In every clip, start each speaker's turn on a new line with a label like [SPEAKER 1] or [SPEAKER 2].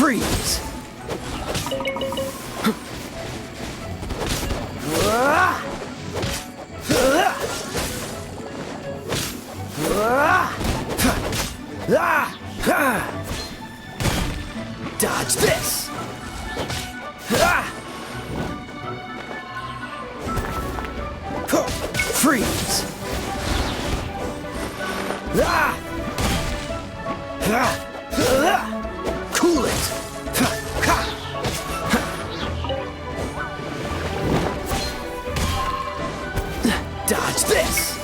[SPEAKER 1] Freeze! Dodge this! Freeze! Cool it! Dodge this!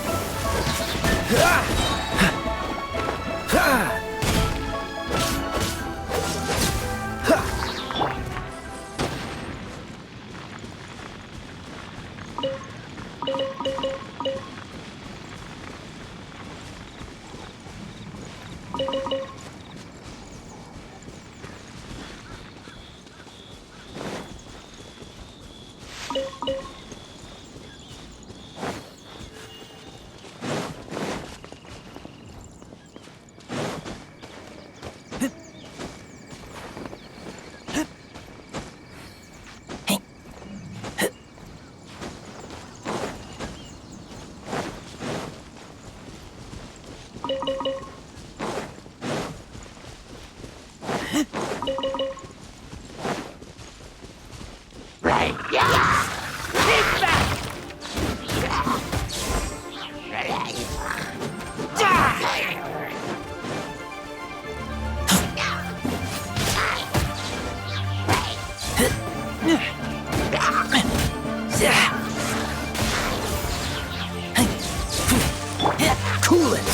[SPEAKER 1] Cool it!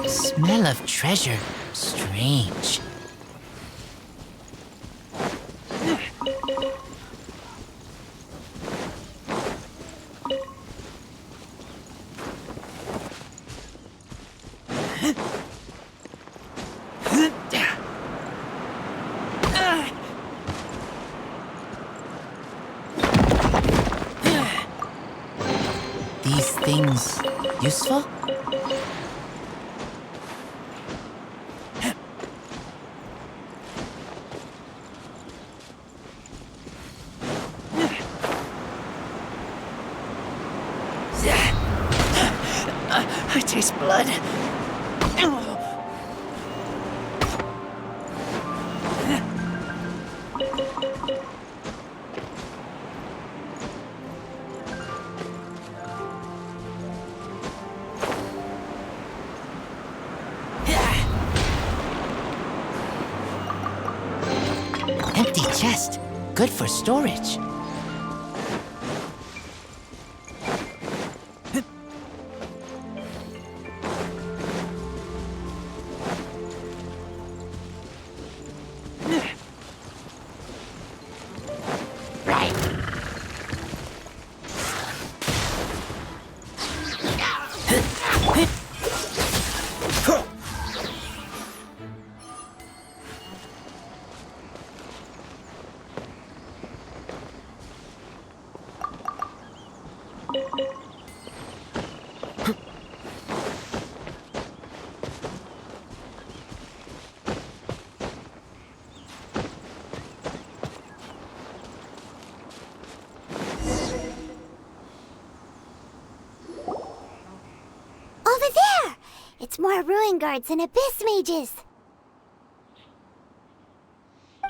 [SPEAKER 2] Smell of treasure. Strange. These things useful? I taste blood. Empty chest. Good for storage.
[SPEAKER 3] Over there! It's more ruin guards and abyss mages.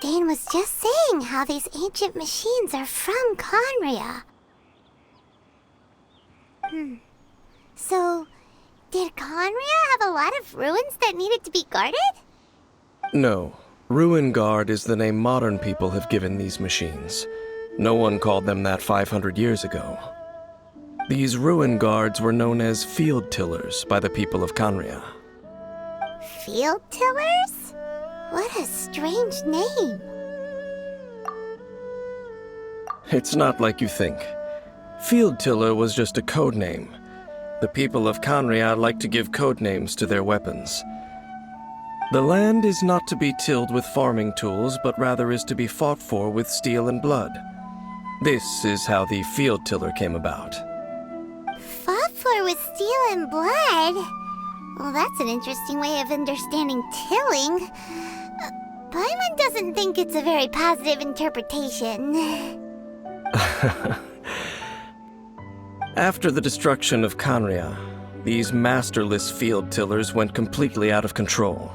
[SPEAKER 3] Dane was just saying how these ancient machines are from Conria. So, did Conria have a lot of ruins that needed to be guarded?
[SPEAKER 1] No. Ruin Guard is the name modern people have given these machines. No one called them that 500 years ago. These ruin guards were known as field tillers by the people of Conria.
[SPEAKER 3] Field tillers? What a strange name.
[SPEAKER 1] It's not like you think. Field tiller was just a code name. The people of Conria like to give code names to their weapons. The land is not to be tilled with farming tools, but rather is to be fought for with steel and blood. This is how the field tiller came about.
[SPEAKER 3] Fought for with steel and blood? Well, that's an interesting way of understanding tilling. Paimon doesn't think it's a very positive interpretation.
[SPEAKER 1] After the destruction of Canria, these masterless field tillers went completely out of control.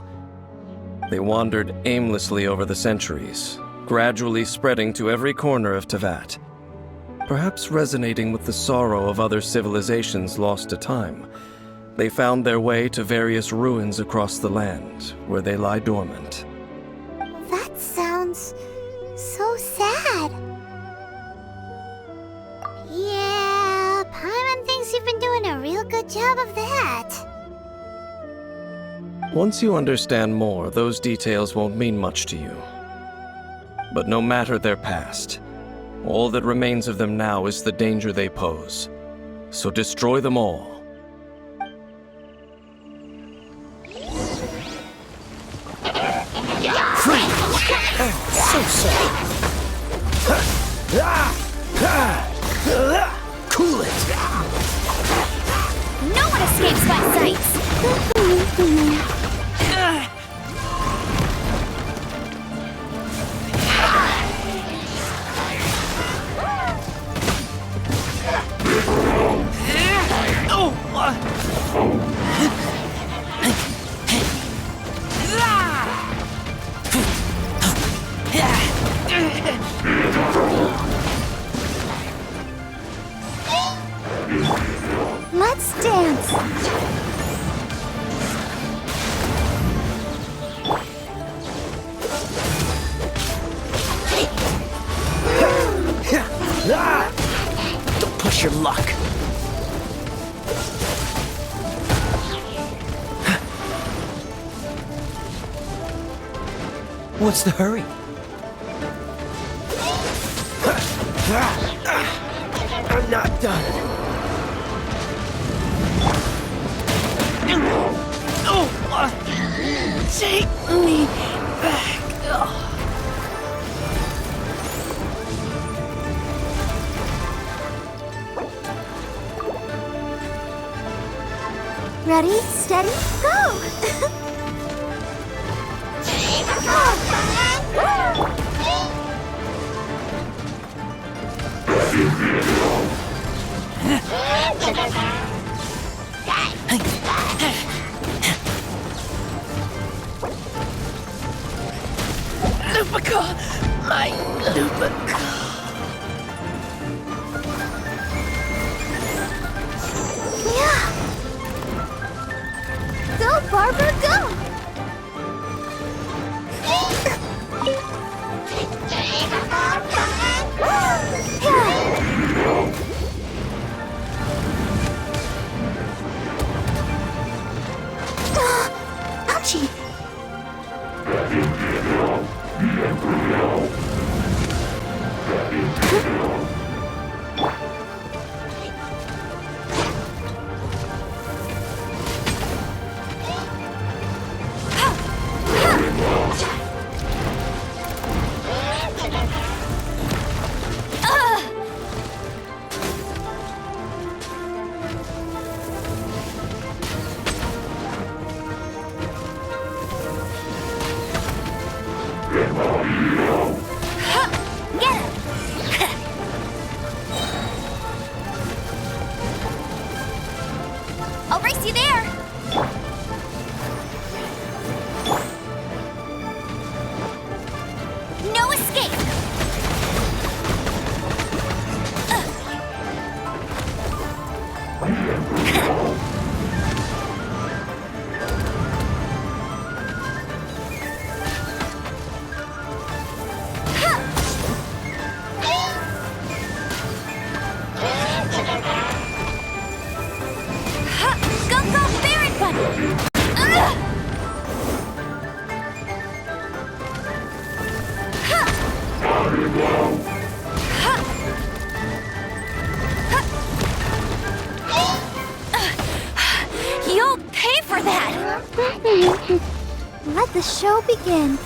[SPEAKER 1] They wandered aimlessly over the centuries, gradually spreading to every corner of Teyvat. Perhaps resonating with the sorrow of other civilizations lost to time, they found their way to various ruins across the land, where they lie dormant.
[SPEAKER 3] That sounds so sad. Yeah, Paimon thinks you've been doing a real good job of that.
[SPEAKER 1] Once you understand more, those details won't mean much to you. But no matter their past, all that remains of them now is the danger they pose. So destroy them all.
[SPEAKER 2] So sad. Cool it.
[SPEAKER 4] No one escapes my sights!
[SPEAKER 3] Let's dance.
[SPEAKER 2] Don't push your luck. What's the hurry? I'm not done. Take me back.
[SPEAKER 3] Ready, steady, go!
[SPEAKER 2] Lupica! My Lupica!
[SPEAKER 3] Yeah! Go, Barber, go! Ouchie!
[SPEAKER 4] I'll race you there! No escape! Go, go, Baron Bunny! You'll pay for that!
[SPEAKER 3] Let the show begin.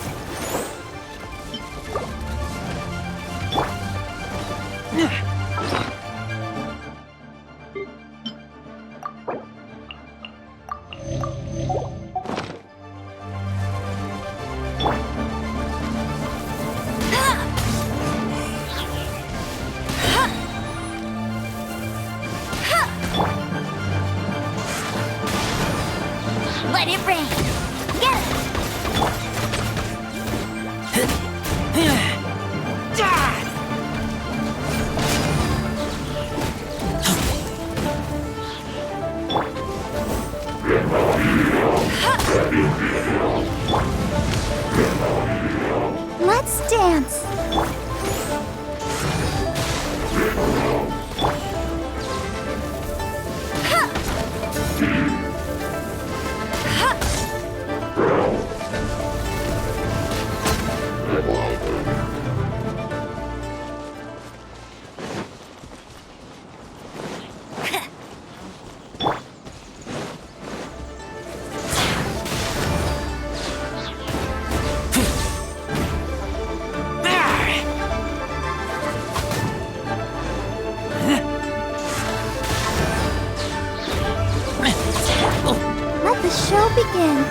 [SPEAKER 4] Let it rain. Get it.
[SPEAKER 3] Let's dance. Let the show begin.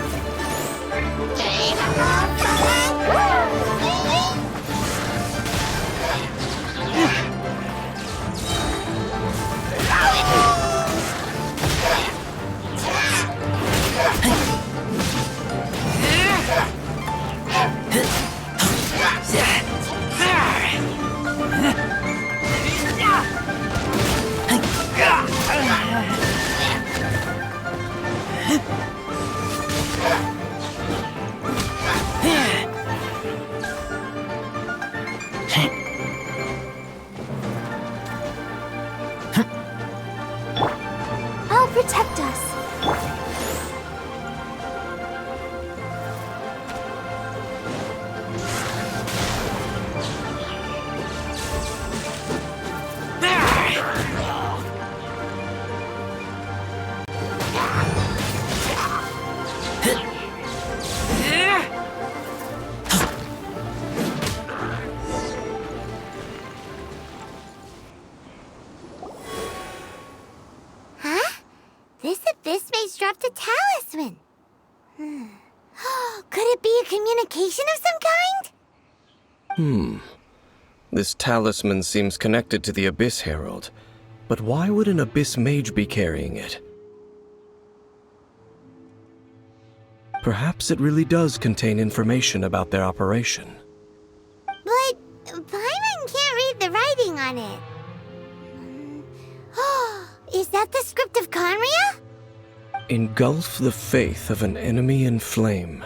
[SPEAKER 3] I'll protect us. Huh? This abyss maze dropped a talisman. Could it be a communication of some kind?
[SPEAKER 1] This talisman seems connected to the Abyss Herald. But why would an Abyss Mage be carrying it? Perhaps it really does contain information about their operation.
[SPEAKER 3] But Paimon can't read the writing on it. Is that the script of Conria?
[SPEAKER 1] Engulf the faith of an enemy in flame,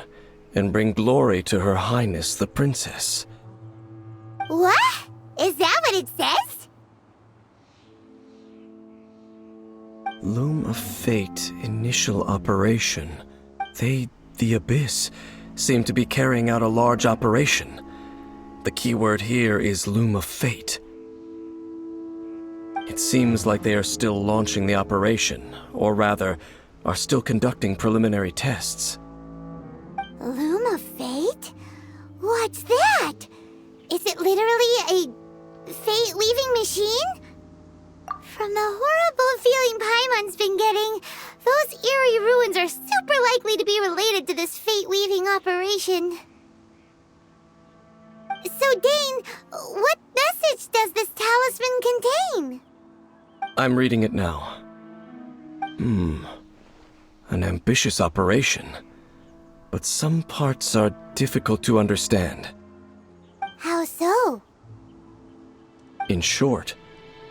[SPEAKER 1] and bring glory to Her Highness the Princess.
[SPEAKER 3] What? Is that what it says?
[SPEAKER 1] Loom of Fate initial operation. They, the Abyss, seem to be carrying out a large operation. The keyword here is Loom of Fate. It seems like they are still launching the operation, or rather, are still conducting preliminary tests.
[SPEAKER 3] Loom of Fate? What's that? Is it literally a fate-weaving machine? From the horrible feeling Paimon's been getting, those eerie ruins are super likely to be related to this fate-weaving operation. So, Dane, what message does this talisman contain?
[SPEAKER 1] I'm reading it now. An ambitious operation. But some parts are difficult to understand.
[SPEAKER 3] How so?
[SPEAKER 1] In short,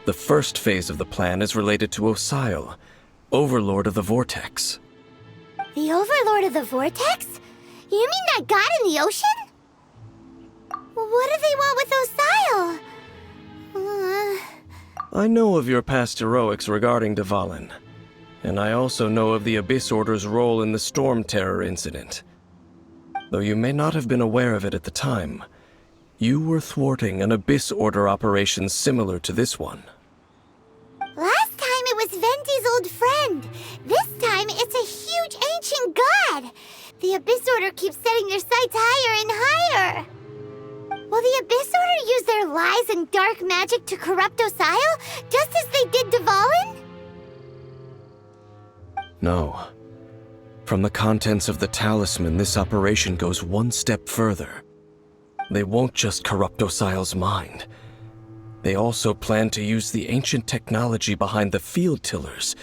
[SPEAKER 1] the first phase of the plan is related to Osile, Overlord of the Vortex.
[SPEAKER 3] The Overlord of the Vortex? You mean that god in the ocean? What do they want with Osile?
[SPEAKER 1] I know of your past heroics regarding Dvalin, and I also know of the Abyss Order's role in the Storm Terror incident. Though you may not have been aware of it at the time, you were thwarting an Abyss Order operation similar to this one.
[SPEAKER 3] Last time it was Venti's old friend. This time it's a huge ancient god. The Abyss Order keeps setting their sights higher and higher. Will the Abyss Order use their lies and dark magic to corrupt Osile, just as they did Dvalin?
[SPEAKER 1] No. From the contents of the talisman, this operation goes one step further. They won't just corrupt Osile's mind. They also plan to use the ancient technology behind the field tillers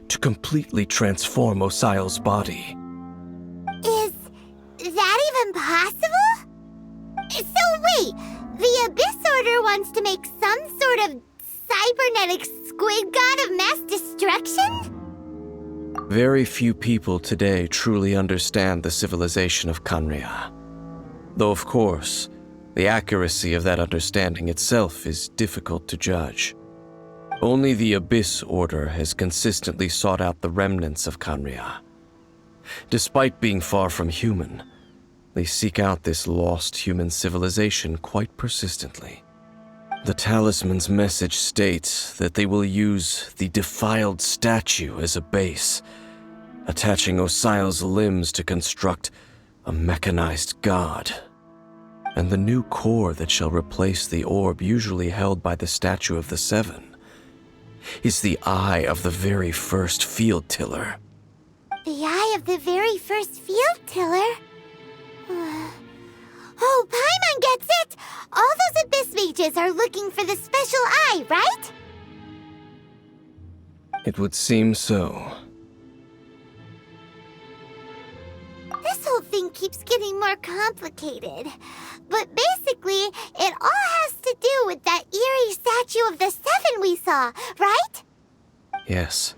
[SPEAKER 1] to completely transform Osile's body.
[SPEAKER 3] Is that even possible? So wait, the Abyss Order wants to make some sort of cybernetic squid god of mass destruction?
[SPEAKER 1] Very few people today truly understand the civilization of Khaenri'ah. Though of course, the accuracy of that understanding itself is difficult to judge. Only the Abyss Order has consistently sought out the remnants of Khaenri'ah. Despite being far from human, they seek out this lost human civilization quite persistently. The talisman's message states that they will use the defiled statue as a base, attaching Osile's limbs to construct a mechanized god. And the new core that shall replace the orb usually held by the Statue of the Seven is the eye of the very first field tiller.
[SPEAKER 3] The eye of the very first field tiller? Oh, Paimon gets it! All those Abyss mages are looking for the special eye, right?
[SPEAKER 1] It would seem so.
[SPEAKER 3] This whole thing keeps getting more complicated. But basically, it all has to do with that eerie Statue of the Seven we saw, right?
[SPEAKER 1] Yes.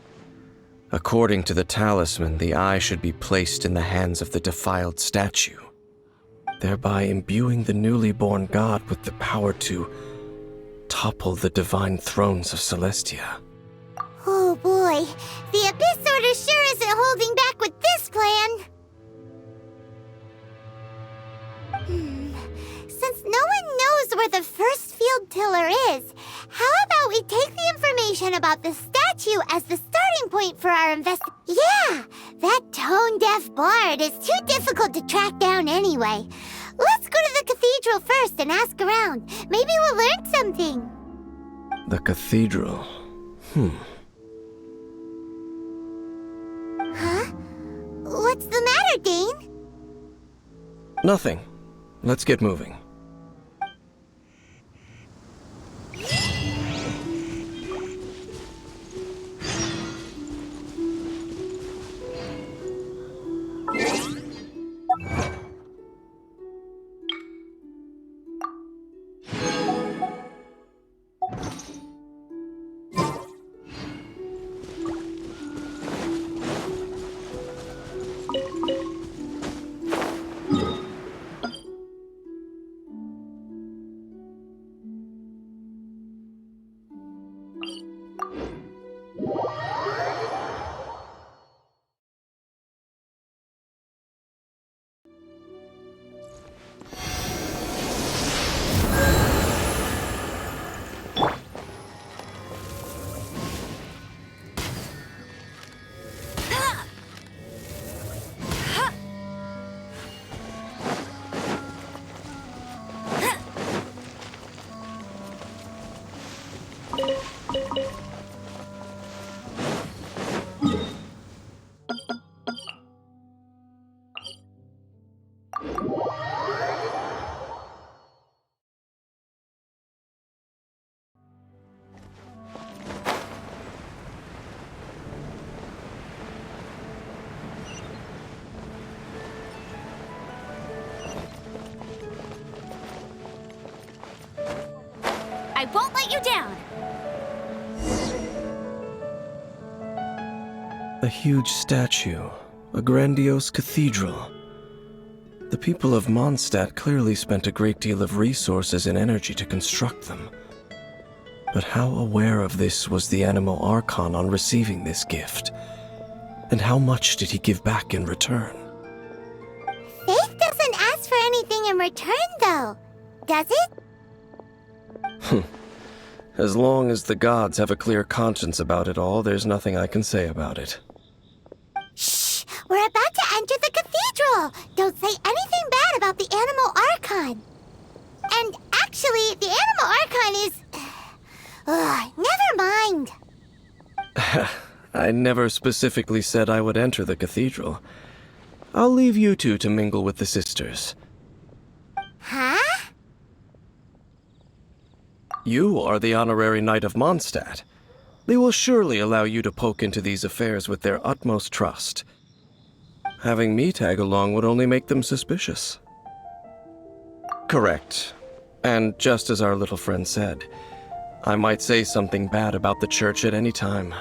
[SPEAKER 1] According to the talisman, the eye should be placed in the hands of the defiled statue, thereby imbuing the newly born god with the power to topple the divine thrones of Celestia.
[SPEAKER 3] Oh boy, the Abyss Order sure isn't holding back with this plan. Since no one knows where the first field tiller is, how about we take the information about the statue as the starting point for our Yeah, that tone-deaf bard is too difficult to track down anyway. Let's go to the cathedral first and ask around. Maybe we'll learn something.
[SPEAKER 1] The cathedral.
[SPEAKER 3] Huh? What's the matter, Dane?
[SPEAKER 1] Nothing. Let's get moving.
[SPEAKER 4] I won't let you down!
[SPEAKER 1] A huge statue, a grandiose cathedral. The people of Mondstadt clearly spent a great deal of resources and energy to construct them. But how aware of this was the Animal Archon on receiving this gift? And how much did he give back in return?
[SPEAKER 3] Faith doesn't ask for anything in return, though. Does it?
[SPEAKER 1] As long as the gods have a clear conscience about it all, there's nothing I can say about it.
[SPEAKER 3] Shh! We're about to enter the cathedral! Don't say anything bad about the Animal Archon! And Actually, the Animal Archon is... never mind.
[SPEAKER 1] I never specifically said I would enter the cathedral. I'll leave you two to mingle with the sisters.
[SPEAKER 3] Huh?
[SPEAKER 1] You are the honorary Knight of Mondstadt. They will surely allow you to poke into these affairs with their utmost trust. Having me tag along would only make them suspicious. Correct. And just as our little friend said, I might say something bad about the church at any time.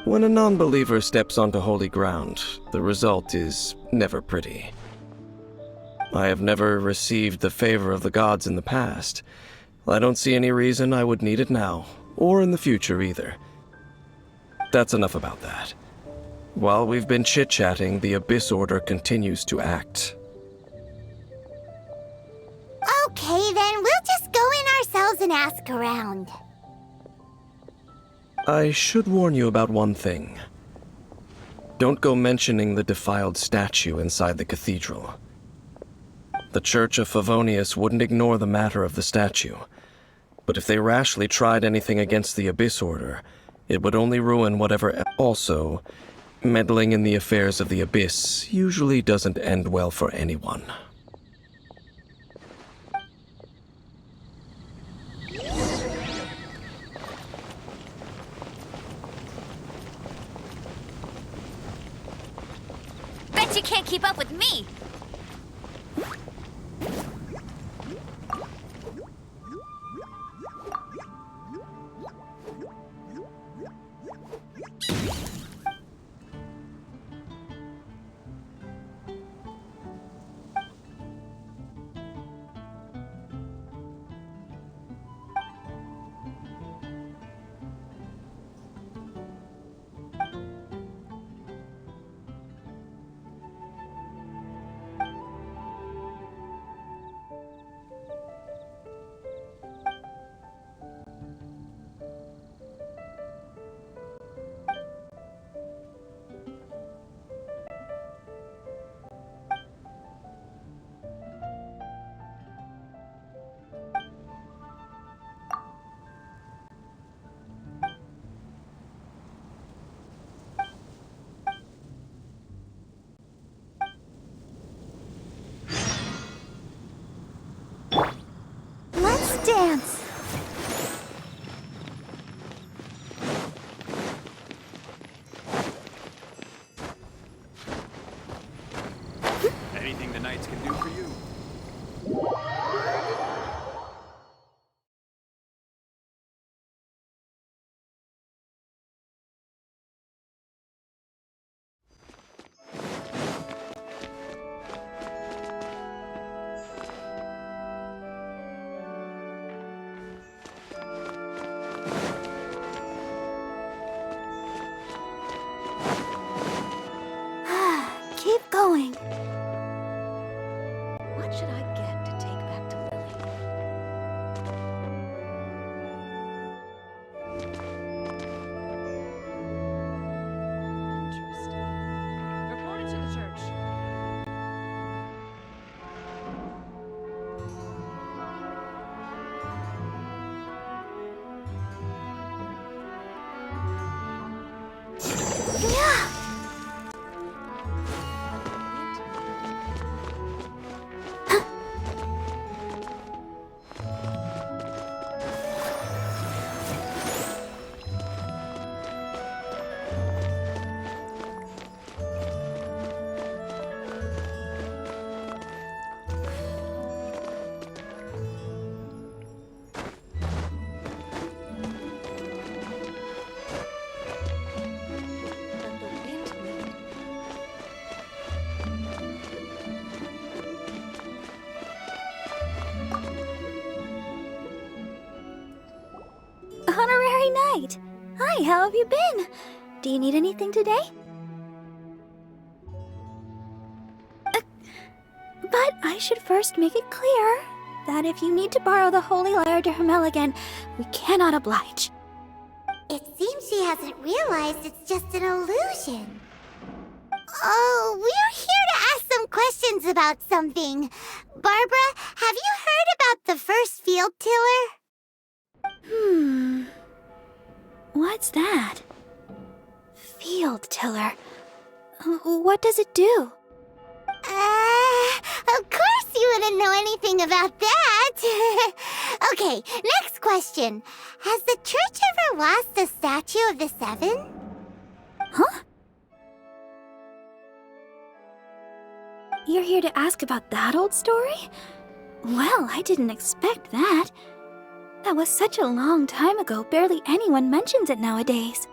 [SPEAKER 1] When a non-believer steps onto holy ground, the result is never pretty. I have never received the favor of the gods in the past. I don't see any reason I would need it now, or in the future either. That's enough about that. While we've been chit-chatting, the Abyss Order continues to act.
[SPEAKER 3] Okay, then we'll just go in ourselves and ask around.
[SPEAKER 1] I should warn you about one thing. Don't go mentioning the defiled statue inside the cathedral. The Church of Favonius wouldn't ignore the matter of the statue, but if they rashly tried anything against the Abyss Order, it would only ruin whatever. Also, meddling in the affairs of the Abyss usually doesn't end well for anyone.
[SPEAKER 4] Bet you can't keep up with me.
[SPEAKER 3] Let's dance.
[SPEAKER 5] Anything the knights can do for you.
[SPEAKER 3] Keep going.
[SPEAKER 4] What should I get to take back to Lily? Interesting. Report it to the church.
[SPEAKER 3] Yeah.
[SPEAKER 4] Let the wind lead.
[SPEAKER 6] 'Honorary Knight! Hi, how have you been? Do you need anything today? But I should first make it clear that if you need to borrow the Holy Lyre to Hermel again, we cannot oblige.
[SPEAKER 3] It seems she hasn't realized it's just an illusion. Oh, we're here to ask some questions about something. Barbara, have you heard about the first field tiller?
[SPEAKER 6] What's that? Field tiller. What does it do?
[SPEAKER 3] Of course you wouldn't know anything about that. Okay, next question. Has the church ever lost a statue of the Seven?
[SPEAKER 6] Huh? You're here to ask about that old story? Well, I didn't expect that. That was such a long time ago, barely anyone mentions it nowadays.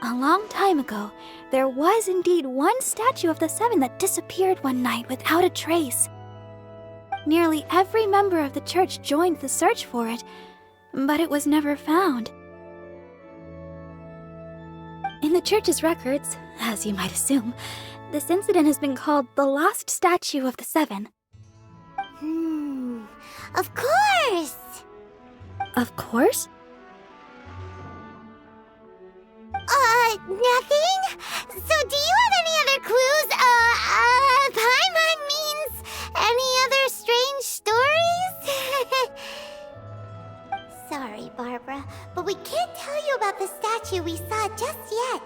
[SPEAKER 6] A long time ago, there was indeed one statue of the Seven that disappeared one night without a trace. Nearly every member of the church joined the search for it, but it was never found. In the church's records, as you might assume, this incident has been called the Lost Statue of the Seven.
[SPEAKER 3] Of course!
[SPEAKER 6] Of course?
[SPEAKER 3] Nothing? So do you have any other clues? Paimon means any other strange stories? Sorry, Barbara, but we can't tell you about the statue we saw just yet.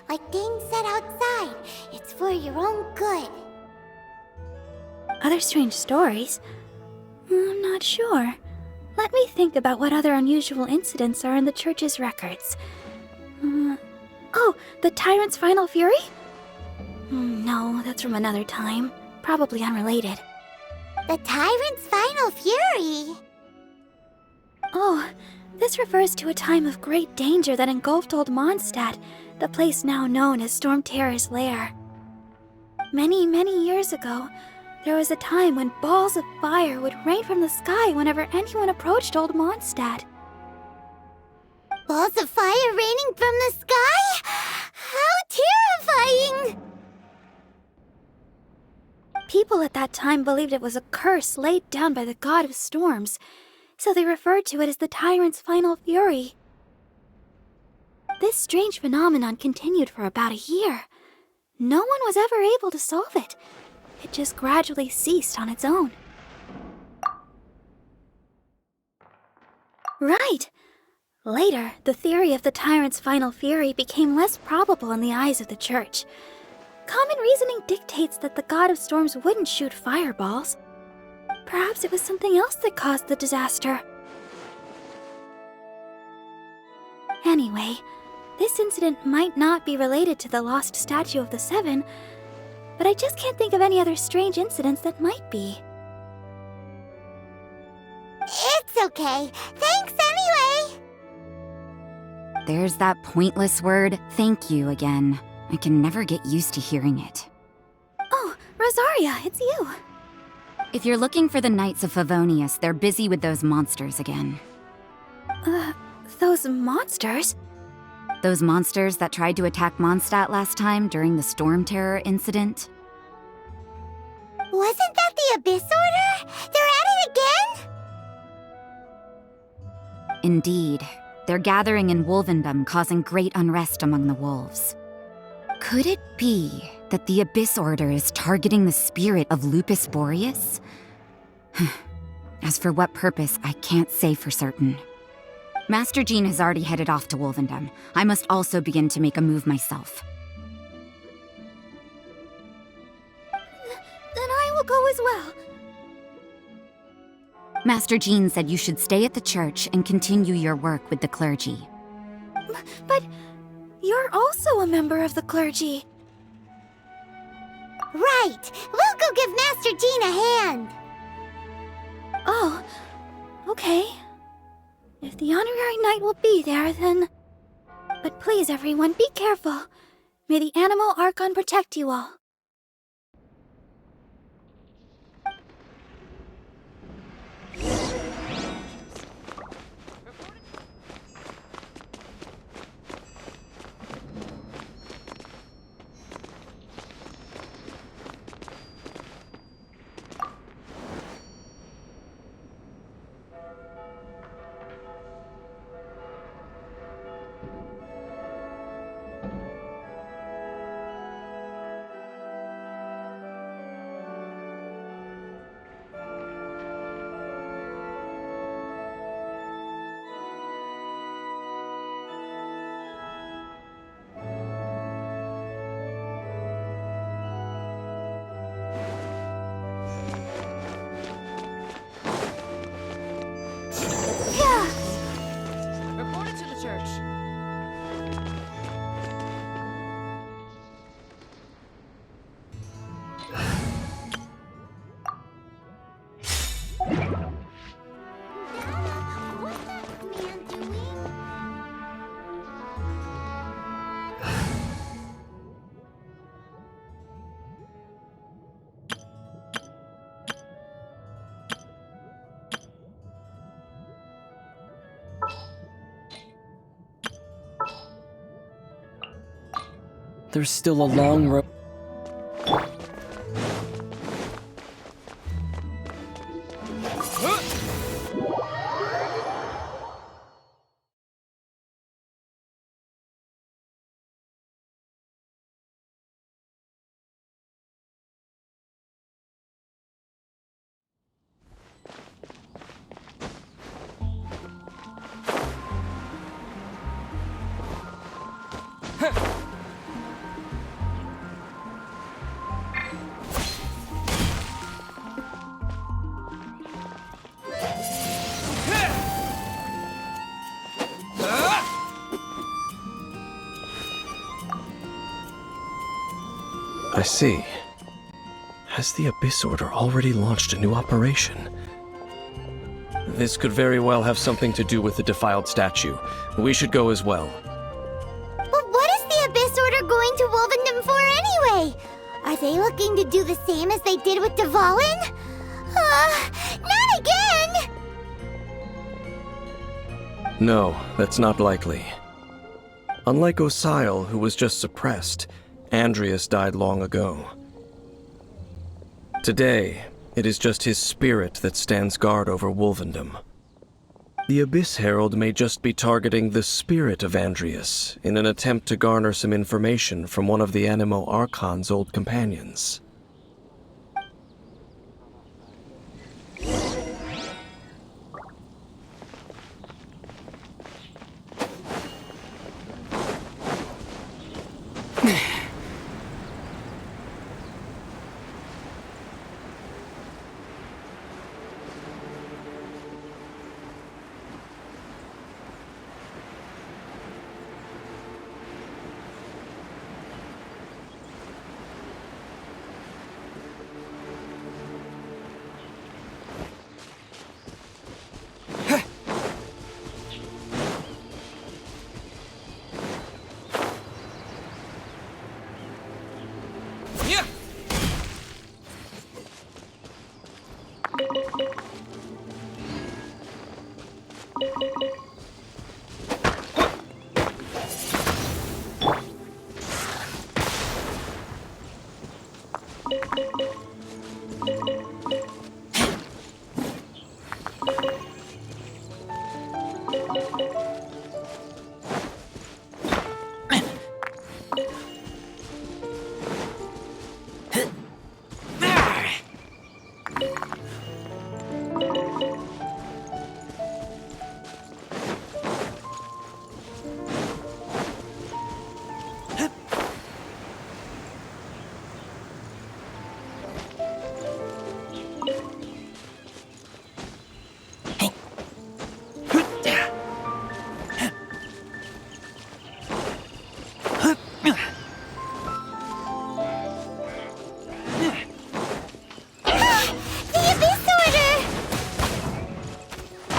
[SPEAKER 3] Like Dane said outside, it's for your own good.
[SPEAKER 6] Other strange stories? I'm not sure. Let me think about what other unusual incidents are in the church's records. Oh, the Tyrant's Final Fury? No, that's from another time. Probably unrelated.
[SPEAKER 3] The Tyrant's Final Fury?
[SPEAKER 6] Oh, this refers to a time of great danger that engulfed Old Mondstadt, the place now known as Storm Terror's lair. Many, many years ago, there was a time when balls of fire would rain from the sky whenever anyone approached Old Mondstadt.
[SPEAKER 3] Balls of fire raining from the sky? How terrifying!
[SPEAKER 6] People at that time believed it was a curse laid down by the god of storms, so they referred to it as the Tyrant's Final Fury. This strange phenomenon continued for about a year. No one was ever able to solve it. It just gradually ceased on its own. Right! Later, the theory of the Tyrant's Final Fury became less probable in the eyes of the church. Common reasoning dictates that the god of storms wouldn't shoot fireballs. Perhaps it was something else that caused the disaster. Anyway, this incident might not be related to the lost statue of the Seven, but I just can't think of any other strange incidents that might be.
[SPEAKER 3] It's okay. Thanks anyway!
[SPEAKER 5] There's that pointless word, thank you, again. I can never get used to hearing it.
[SPEAKER 6] Oh, Rosaria, it's you.
[SPEAKER 5] If you're looking for the Knights of Favonius, they're busy with those monsters again.
[SPEAKER 6] Those monsters?
[SPEAKER 5] Those monsters that tried to attack Mondstadt last time during the Storm Terror incident?
[SPEAKER 3] Wasn't that the Abyss Order? They're at it again?
[SPEAKER 5] Indeed. They're gathering in Wolvendom, causing great unrest among the wolves. Could it be that the Abyss Order is targeting the spirit of Lupus Boreas? As for what purpose, I can't say for certain. Master Jean has already headed off to Wolvendom. I must also begin to make a move myself.
[SPEAKER 6] Then I will go as well.
[SPEAKER 5] Master Jean said you should stay at the church and continue your work with the clergy.
[SPEAKER 6] But you're also a member of the clergy.
[SPEAKER 3] Right! We'll go give Master Jean a hand!
[SPEAKER 6] Oh, okay. If the honorary knight will be there, then... But please, everyone, be careful. May the Animal Archon protect you all.
[SPEAKER 4] church.
[SPEAKER 3] What's that man doing?
[SPEAKER 7] There's still a long road.
[SPEAKER 1] I see. Has the Abyss Order already launched a new operation? This could very well have something to do with the defiled statue. We should go as well.
[SPEAKER 3] But what is the Abyss Order going to Wolvendom for anyway? Are they looking to do the same as they did with Dvalin? Not again!
[SPEAKER 1] No, that's not likely. Unlike Osile, who was just suppressed, Andreas died long ago. Today, it is just his spirit that stands guard over Wolvendom. The Abyss Herald may just be targeting the spirit of Andreas in an attempt to garner some information from one of the Animo Archon's old companions.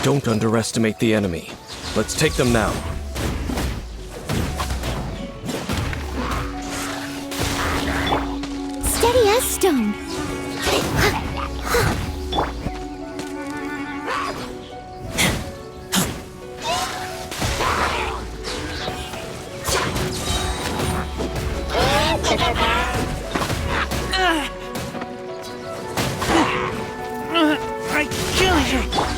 [SPEAKER 1] Don't underestimate the enemy. Let's take them now.
[SPEAKER 3] Steady as stone.
[SPEAKER 7] I kill you!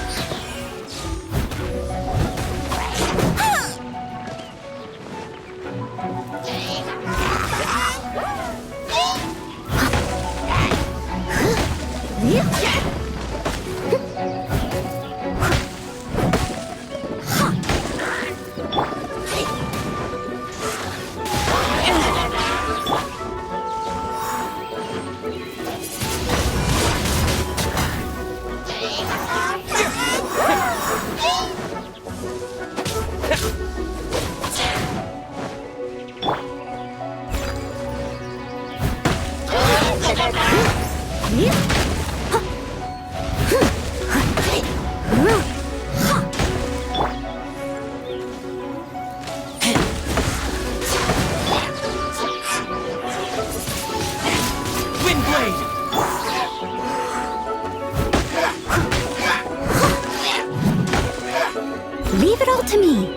[SPEAKER 6] Leave it all to me.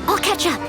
[SPEAKER 6] I'll catch up.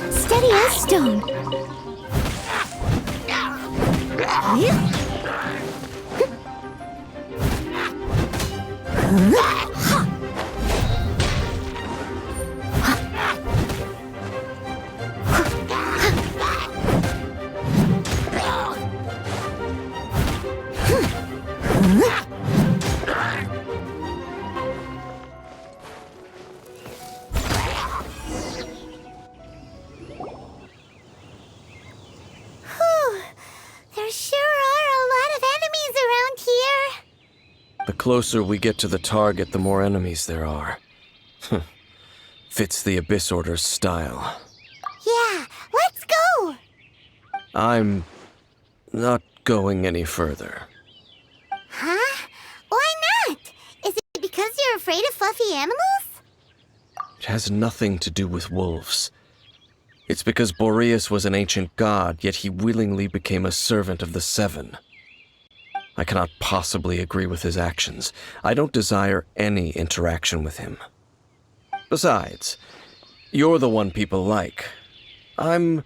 [SPEAKER 6] Steady as stone.
[SPEAKER 3] There sure are a lot of enemies around here.
[SPEAKER 1] The closer we get to the target, the more enemies there are. Fits the Abyss Order's style.
[SPEAKER 3] Yeah, let's go.
[SPEAKER 1] I'm not going any further.
[SPEAKER 3] Huh? Why not? Is it because you're afraid of fluffy animals?
[SPEAKER 1] It has nothing to do with wolves. It's because Boreas was an ancient god, yet he willingly became a servant of the Seven. I cannot possibly agree with his actions. I don't desire any interaction with him. Besides, you're the one people like. I'm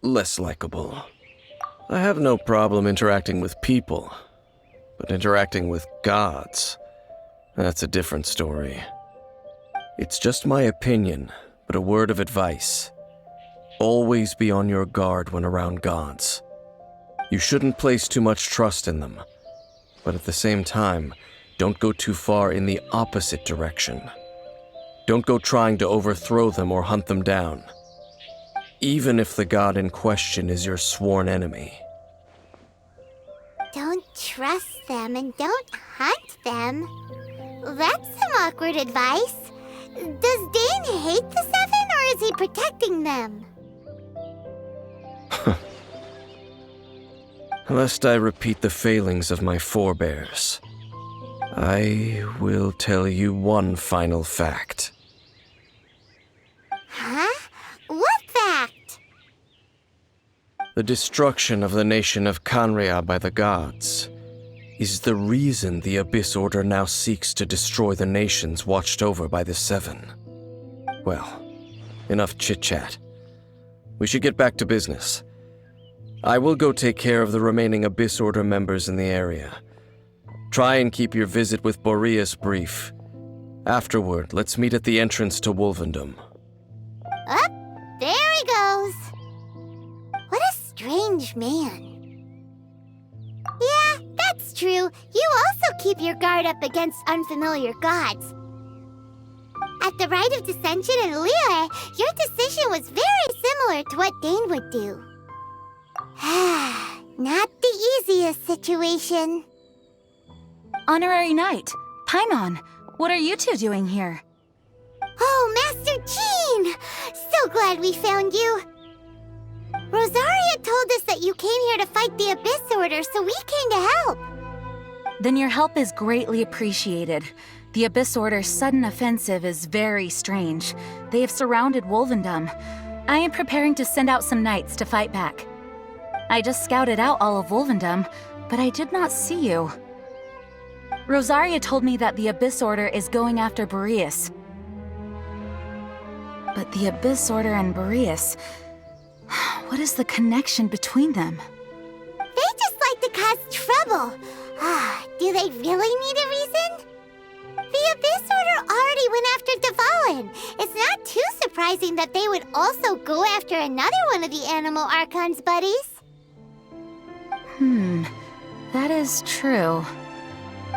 [SPEAKER 1] less likable. I have no problem interacting with people, but interacting with gods, that's a different story. It's just my opinion, but a word of advice. Always be on your guard when around gods. You shouldn't place too much trust in them, but at the same time, don't go too far in the opposite direction. Don't go trying to overthrow them or hunt them down, even if the god in question is your sworn enemy.
[SPEAKER 3] Don't trust them and don't hunt them. That's some awkward advice. Does Dane hate the Seven, or is he protecting them?
[SPEAKER 1] Lest I repeat the failings of my forebears, I will tell you one final fact.
[SPEAKER 3] Huh? What fact?
[SPEAKER 1] The destruction of the nation of Canria by the gods is the reason the Abyss Order now seeks to destroy the nations watched over by the Seven. Well, enough chit-chat. We should get back to business. I will go take care of the remaining Abyss Order members in the area. Try and keep your visit with Boreas brief. Afterward, let's meet at the entrance to Wolvendom.
[SPEAKER 3] Up, there he goes. What a strange man. Yeah, that's true. You also keep your guard up against unfamiliar gods. At the Rite of Dissension in Liyue, your decision was very similar to what Dane would do. Not the easiest situation.
[SPEAKER 8] Honorary Knight, Paimon, what are you two doing here?
[SPEAKER 3] Oh, Master Jean! So glad we found you. Rosaria told us that you came here to fight the Abyss Order, so we came to help.
[SPEAKER 8] Then your help is greatly appreciated. The Abyss Order's sudden offensive is very strange. They have surrounded Wolvendom. I am preparing to send out some knights to fight back. I just scouted out all of Wolvendom, but I did not see you. Rosaria told me that the Abyss Order is going after Boreas. But the Abyss Order and Boreas... what is the connection between them?
[SPEAKER 3] They just like to cause trouble. Do they really need a reason? The Abyss Order already went after Dvalin. It's not too surprising that they would also go after another one of the Animal Archon's buddies.
[SPEAKER 8] That is true.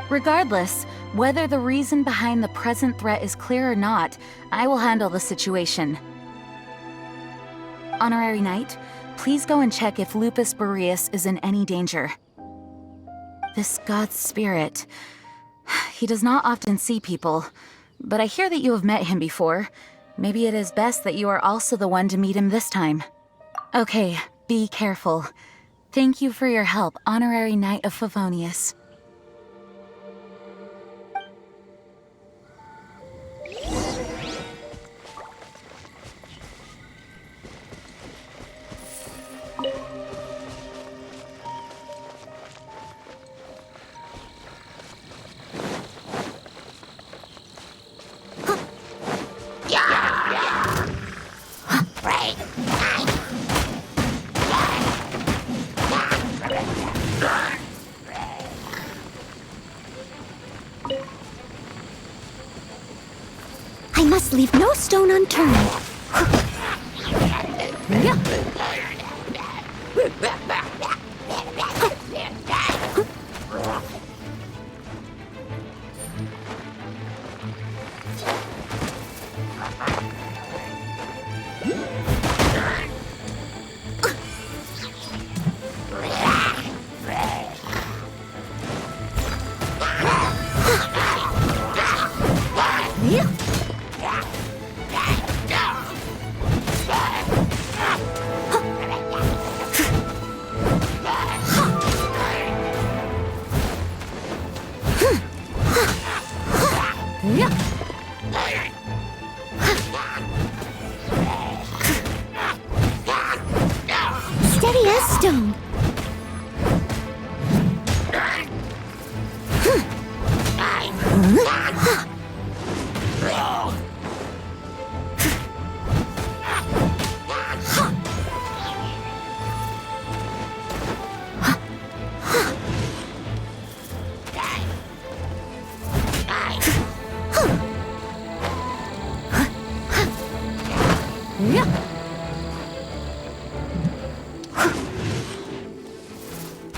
[SPEAKER 8] Regardless, whether the reason behind the present threat is clear or not, I will handle the situation. Honorary Knight, please go and check if Lupus Boreas is in any danger. This god's spirit... he does not often see people, but I hear that you have met him before. Maybe it is best that you are also the one to meet him this time. Okay, be careful. Thank you for your help, Honorary Knight of Favonius.
[SPEAKER 6] I must leave no stone unturned. Steady as stone.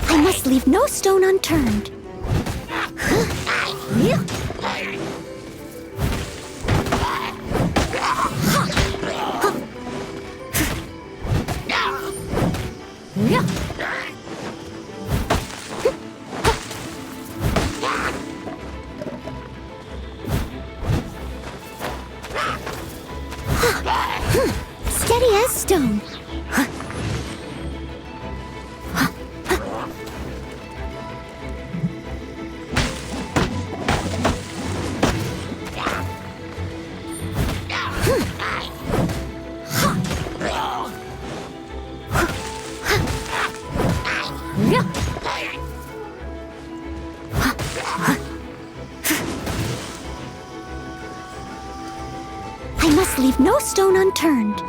[SPEAKER 6] I must leave no stone unturned. Steady as stone. I must leave no stone unturned.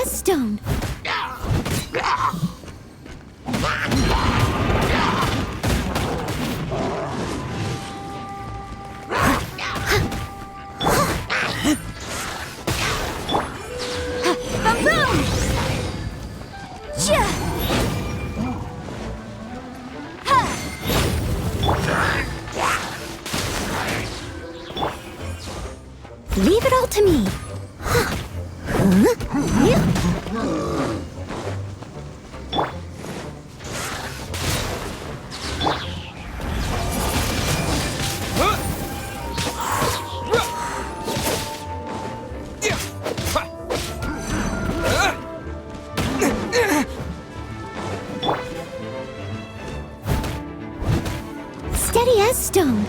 [SPEAKER 6] as stone. Boom, boom! Chia! Leave it all to me. Steady as stone.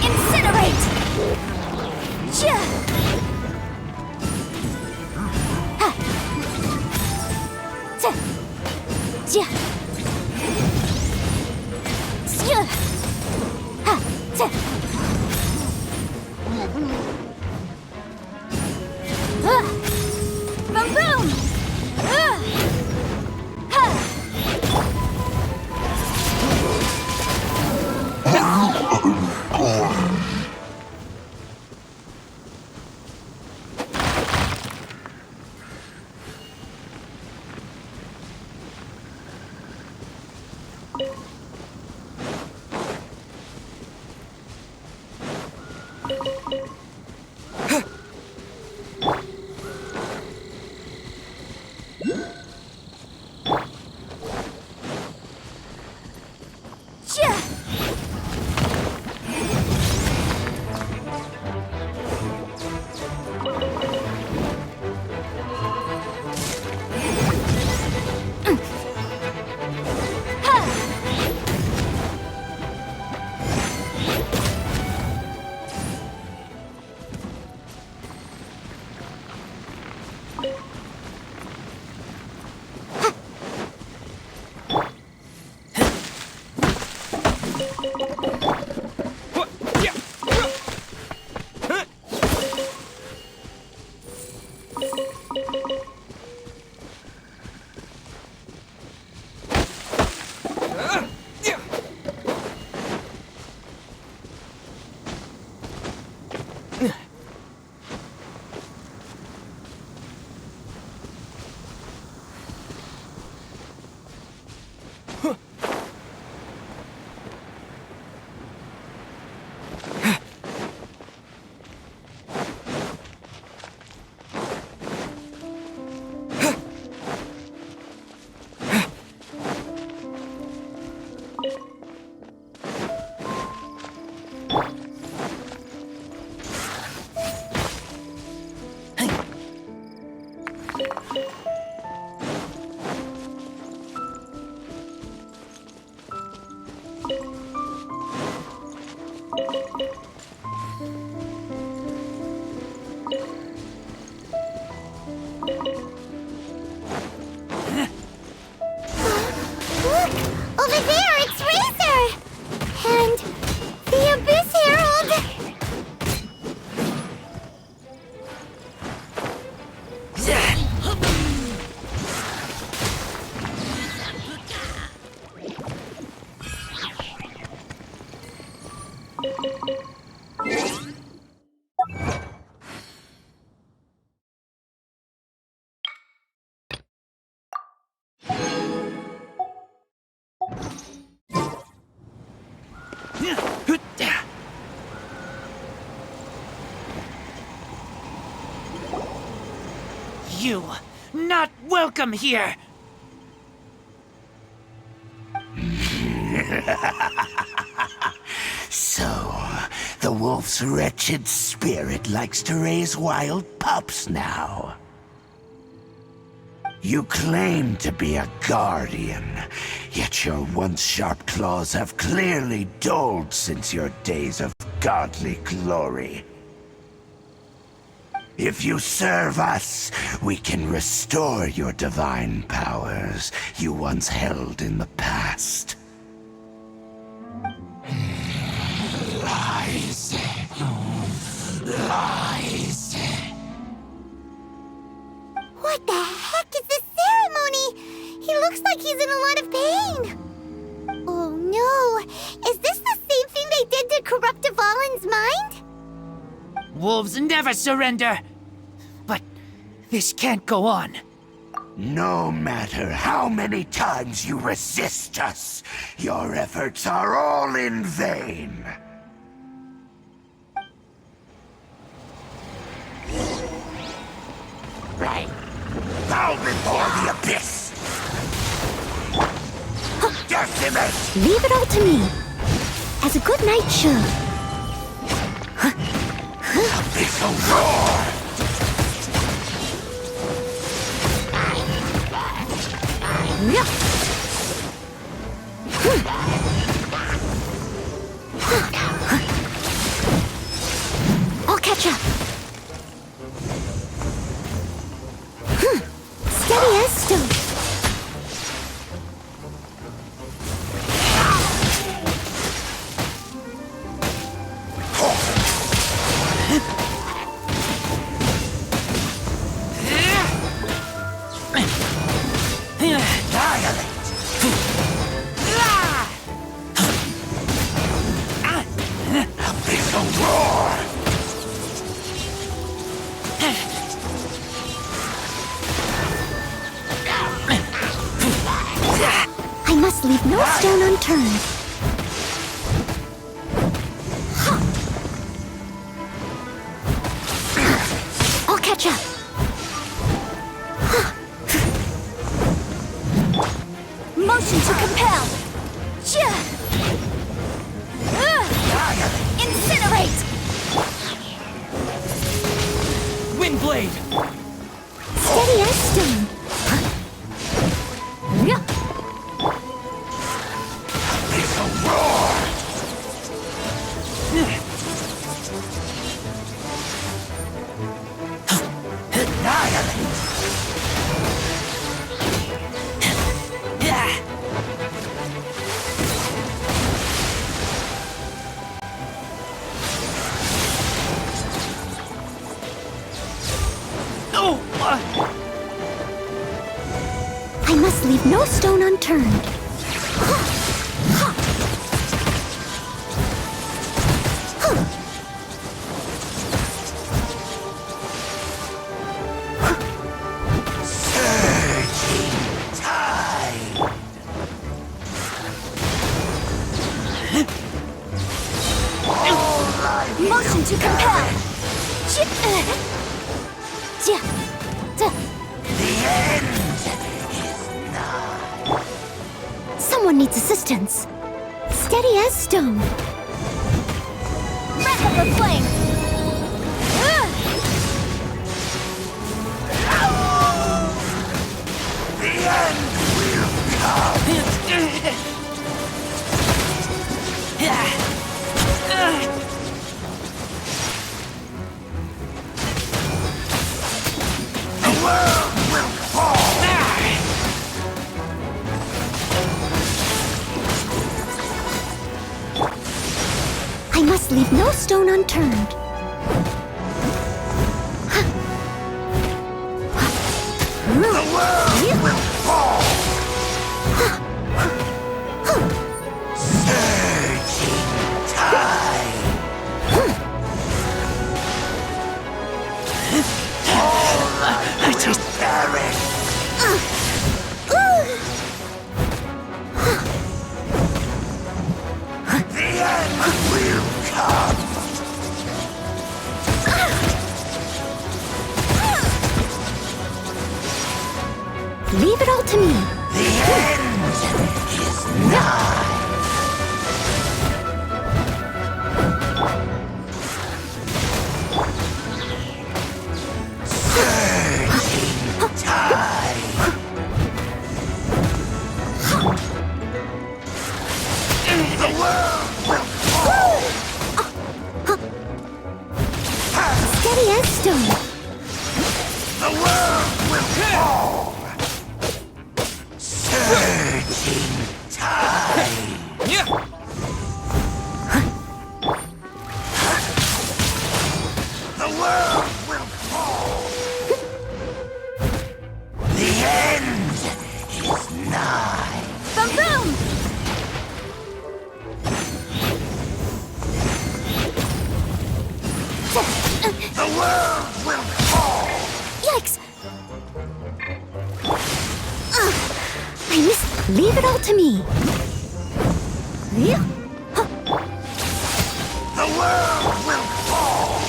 [SPEAKER 6] Incinerate! Chia! Ha! Tsa! Chia! Sia! Ha! Tsa! Boom, boom! Ha! Chia! Over there, it's Razor! And the Abyss Herald!
[SPEAKER 9] You not welcome here.
[SPEAKER 10] So, the wolf's wretched spirit likes to raise wild pups now. You claim to be a guardian, yet your once sharp claws have clearly dulled since your days of godly glory. If you serve us, we can restore your divine powers you once held in the past. Lies. Lies.
[SPEAKER 3] What the heck is this ceremony? He looks like he's in a lot of pain. Oh no! Is this the same thing they did to corrupt Dvalin's mind?
[SPEAKER 9] Wolves never surrender. But this can't go on.
[SPEAKER 10] No matter how many times you resist us, your efforts are all in vain. Right. Bow before the abyss! Decimate!
[SPEAKER 3] Leave it all to me. As a good knight should.
[SPEAKER 10] Abyssal roar!
[SPEAKER 3] I'll catch up. Steady as stone.
[SPEAKER 10] Abyssal roar!
[SPEAKER 3] I must leave no stone unturned. I'll catch up. Motion to compel. Incinerate!
[SPEAKER 9] Windblade!
[SPEAKER 3] Steady as stone.
[SPEAKER 10] Abyssal roar!
[SPEAKER 3] I must leave no stone unturned.
[SPEAKER 10] Surging tide!
[SPEAKER 3] Motion to compel.
[SPEAKER 10] The end is nigh.
[SPEAKER 3] Someone needs assistance. Steady as stone. Wrap up the flame.
[SPEAKER 10] The end will come. The world will fall.
[SPEAKER 3] I must leave no stone unturned.
[SPEAKER 10] The world will fall. Surging tide. All life will perish. The end will come.
[SPEAKER 3] Leave it all to me.
[SPEAKER 10] The end is nigh. Surging tide. The world will fall.
[SPEAKER 3] Steady as stone.
[SPEAKER 6] Yikes! I missed. Leave it all to me. Yeah.
[SPEAKER 10] The world will fall!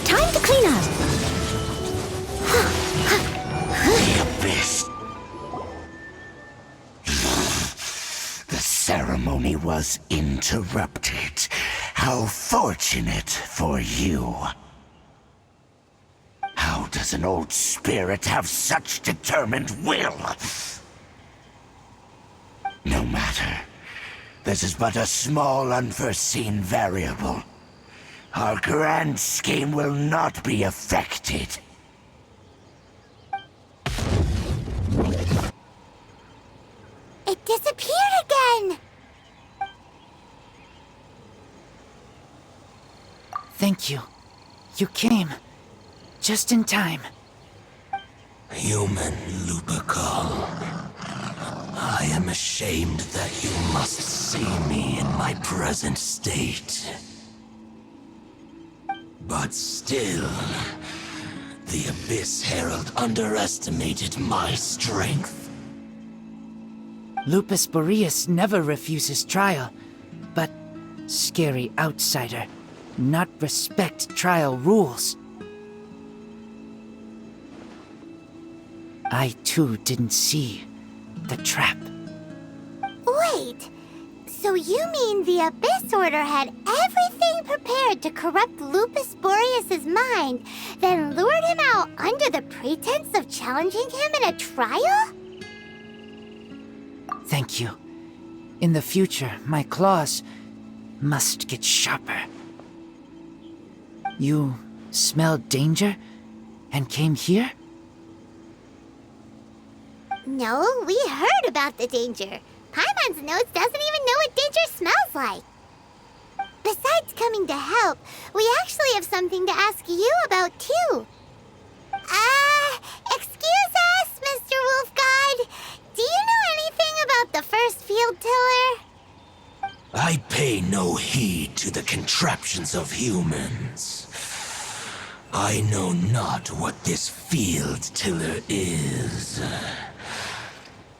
[SPEAKER 6] Time to clean up.
[SPEAKER 10] The abyss. The ceremony was interrupted. How fortunate for you. How does an old spirit have such determined will? No matter. This is but a small unforeseen variable. Our grand scheme will not be affected.
[SPEAKER 3] It disappeared again!
[SPEAKER 9] Thank you. You came. Just in time.
[SPEAKER 10] Human Lupercal, I am ashamed that you must see me in my present state. But still, the Abyss Herald underestimated my strength.
[SPEAKER 9] Lupus Boreas never refuses trial, but scary outsider, not respect trial rules. I too didn't see the trap.
[SPEAKER 3] Wait, so you mean the Abyss Order had everything prepared to corrupt Lupus Boreas' mind, then lured him out under the pretense of challenging him in a trial?
[SPEAKER 9] Thank you. In the future, my claws must get sharper. You smelled danger and came here?
[SPEAKER 3] No, we heard about the danger. Paimon's nose doesn't even know what danger smells like. Besides coming to help, we actually have something to ask you about, too. Excuse us, Mr. Wolfguard. Do you know anything about the first field tiller?
[SPEAKER 10] I pay no heed to the contraptions of humans. I know not what this field tiller is.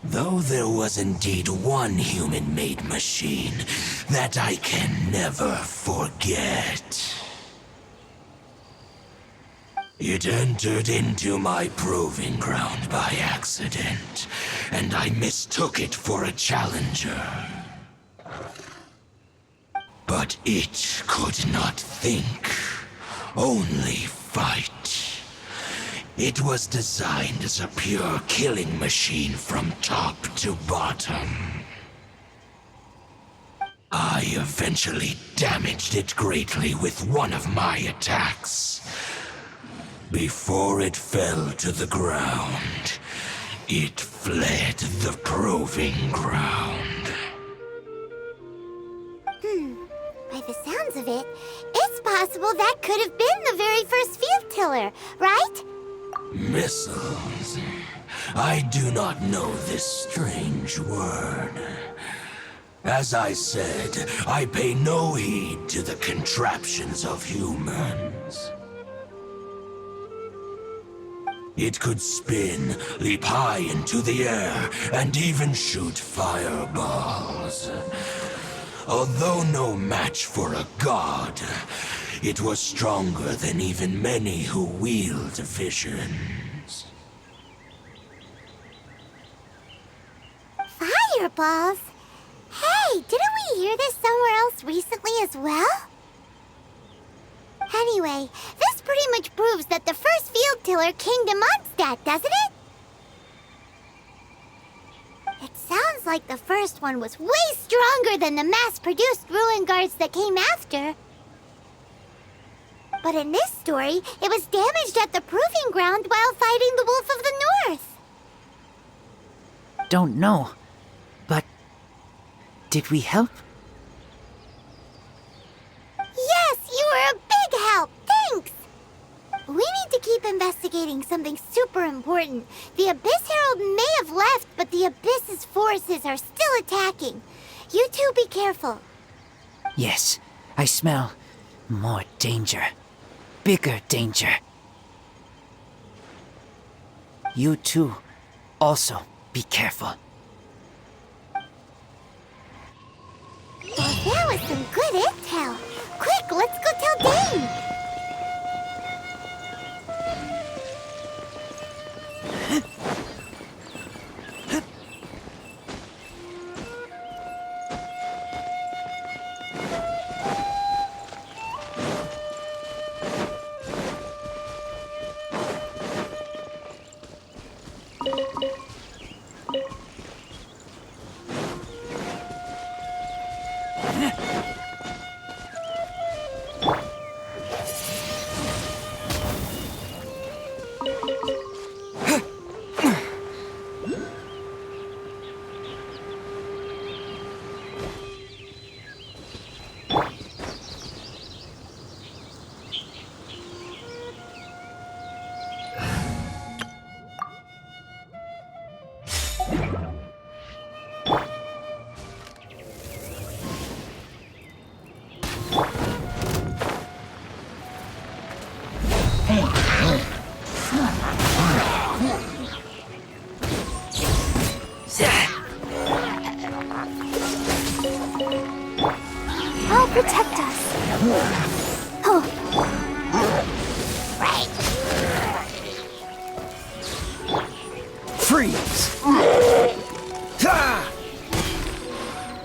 [SPEAKER 10] Though there was indeed one human-made machine that I can never forget. It entered into my proving ground by accident, and I mistook it for a challenger. But it could not think, only fight. It was designed as a pure killing machine from top to bottom. I eventually damaged it greatly with one of my attacks. Before it fell to the ground, it fled the proving ground.
[SPEAKER 3] By the sounds of it, it's possible that could have been the very first field tiller, right?
[SPEAKER 10] Missiles. I do not know this strange word. As I said, I pay no heed to the contraptions of humans. It could spin, leap high into the air, and even shoot fireballs. Although no match for a god, it was stronger than even many who wield visions.
[SPEAKER 3] Fireballs? Hey, didn't we hear this somewhere else recently as well? Anyway, this pretty much proves that the first field tiller came to Mondstadt, doesn't it? It sounds like the first one was way stronger than the mass-produced ruin guards that came after. But in this story, it was damaged at the proving ground while fighting the Wolf of the North.
[SPEAKER 9] Don't know, but did we help?
[SPEAKER 3] Yes, you were a big help. Thanks. We need to keep investigating something super important. The Abyss Herald may have left, but the Abyss's forces are still attacking. You two be careful.
[SPEAKER 9] Yes, I smell more danger. Bigger danger. You too, also be careful.
[SPEAKER 3] Well, that was some good intel. Quick, let's go tell Dane.
[SPEAKER 6] I'll protect us. Oh,
[SPEAKER 9] Freeze! Ha!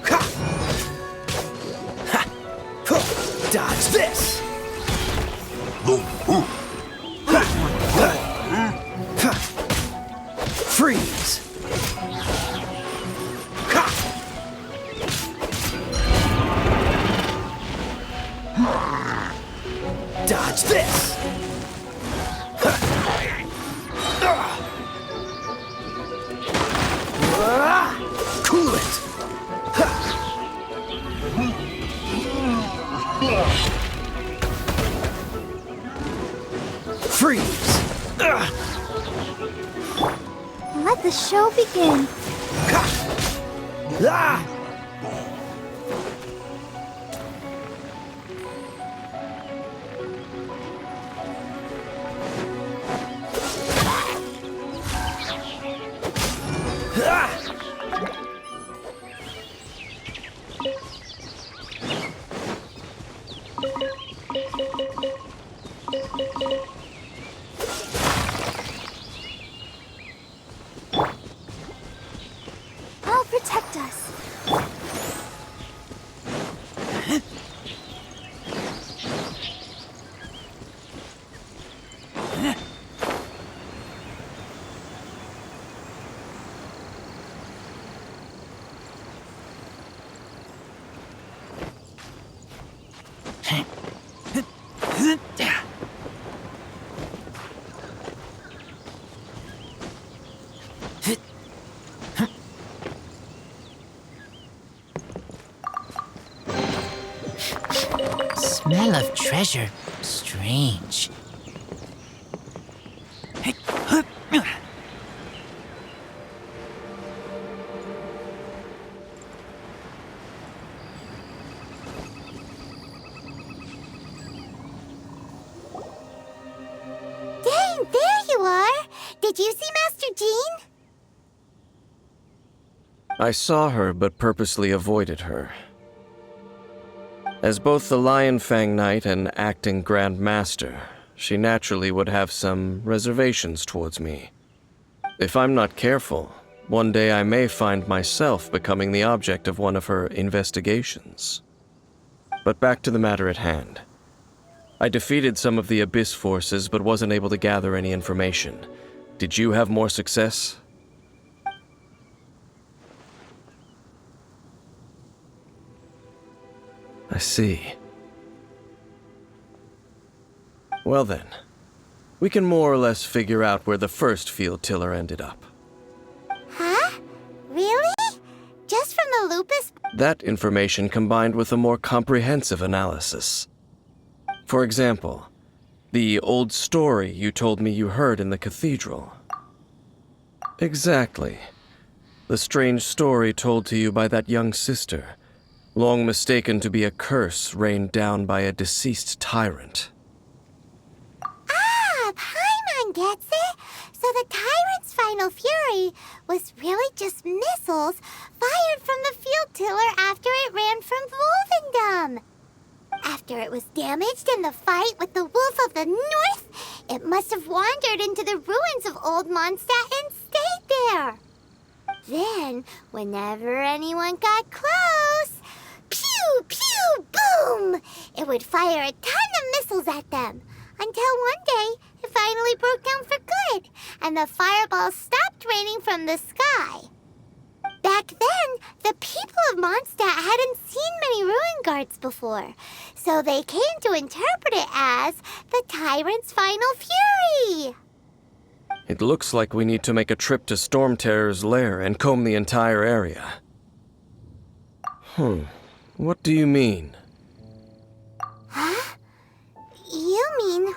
[SPEAKER 9] Ha! Ha! Huh. Dodge this! Ha! Ha! Freeze! Ha! Dodge this! Cool it! Freeze!
[SPEAKER 6] let the show begin.
[SPEAKER 9] Ah!
[SPEAKER 6] I'll protect us.
[SPEAKER 9] Smell of treasure. Strange.
[SPEAKER 3] Dane, there you are. Did you see Master Jean?
[SPEAKER 1] I saw her, but purposely avoided her. As both the Lion Fang Knight and acting Grand Master, she naturally would have some reservations towards me. If I'm not careful, one day I may find myself becoming the object of one of her investigations. But back to the matter at hand. I defeated some of the Abyss forces, but wasn't able to gather any information. Did you have more success? I see. Well then, we can more or less figure out where the first field tiller ended up.
[SPEAKER 3] Huh? Really? Just from the lupus?
[SPEAKER 1] That information combined with a more comprehensive analysis. For example, the old story you told me you heard in the cathedral. Exactly. The strange story told to you by that young sister, long mistaken to be a curse rained down by a deceased tyrant.
[SPEAKER 3] Ah, Paimon gets it! So the tyrant's final fury was really just missiles fired from the field tiller after it ran from Wolvendom. After it was damaged in the fight with the Wolf of the North, it must have wandered into the ruins of Old Mondstadt and stayed there. Then, whenever anyone got close, pew, pew, boom! It would fire a ton of missiles at them, until one day it finally broke down for good, and the fireballs stopped raining from the sky. Back then, the people of Mondstadt hadn't seen many ruin guards before, so they came to interpret it as the tyrant's final fury.
[SPEAKER 1] It looks like we need to make a trip to Storm Terror's lair and comb the entire area. What do you mean?
[SPEAKER 3] Huh? You mean...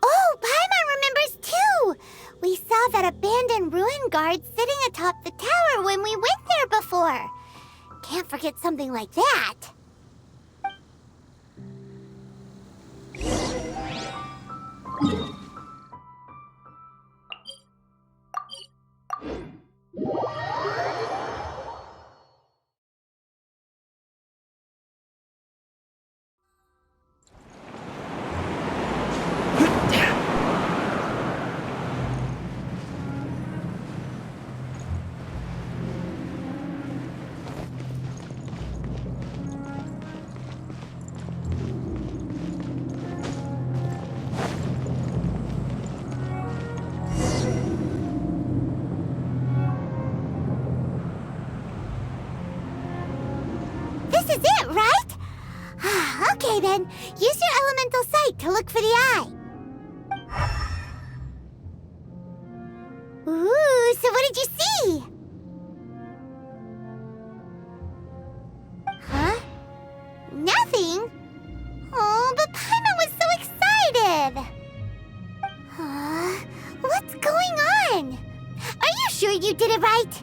[SPEAKER 3] Oh, Paimon remembers too! We saw that abandoned ruin guard sitting atop the tower when we went there before. Can't forget something like that. This is it, right? Okay then, use your elemental sight to look for the eye. Ooh, so what did you see? Huh? Nothing? Oh, but Paimon was so excited! What's going on? Are you sure you did it right?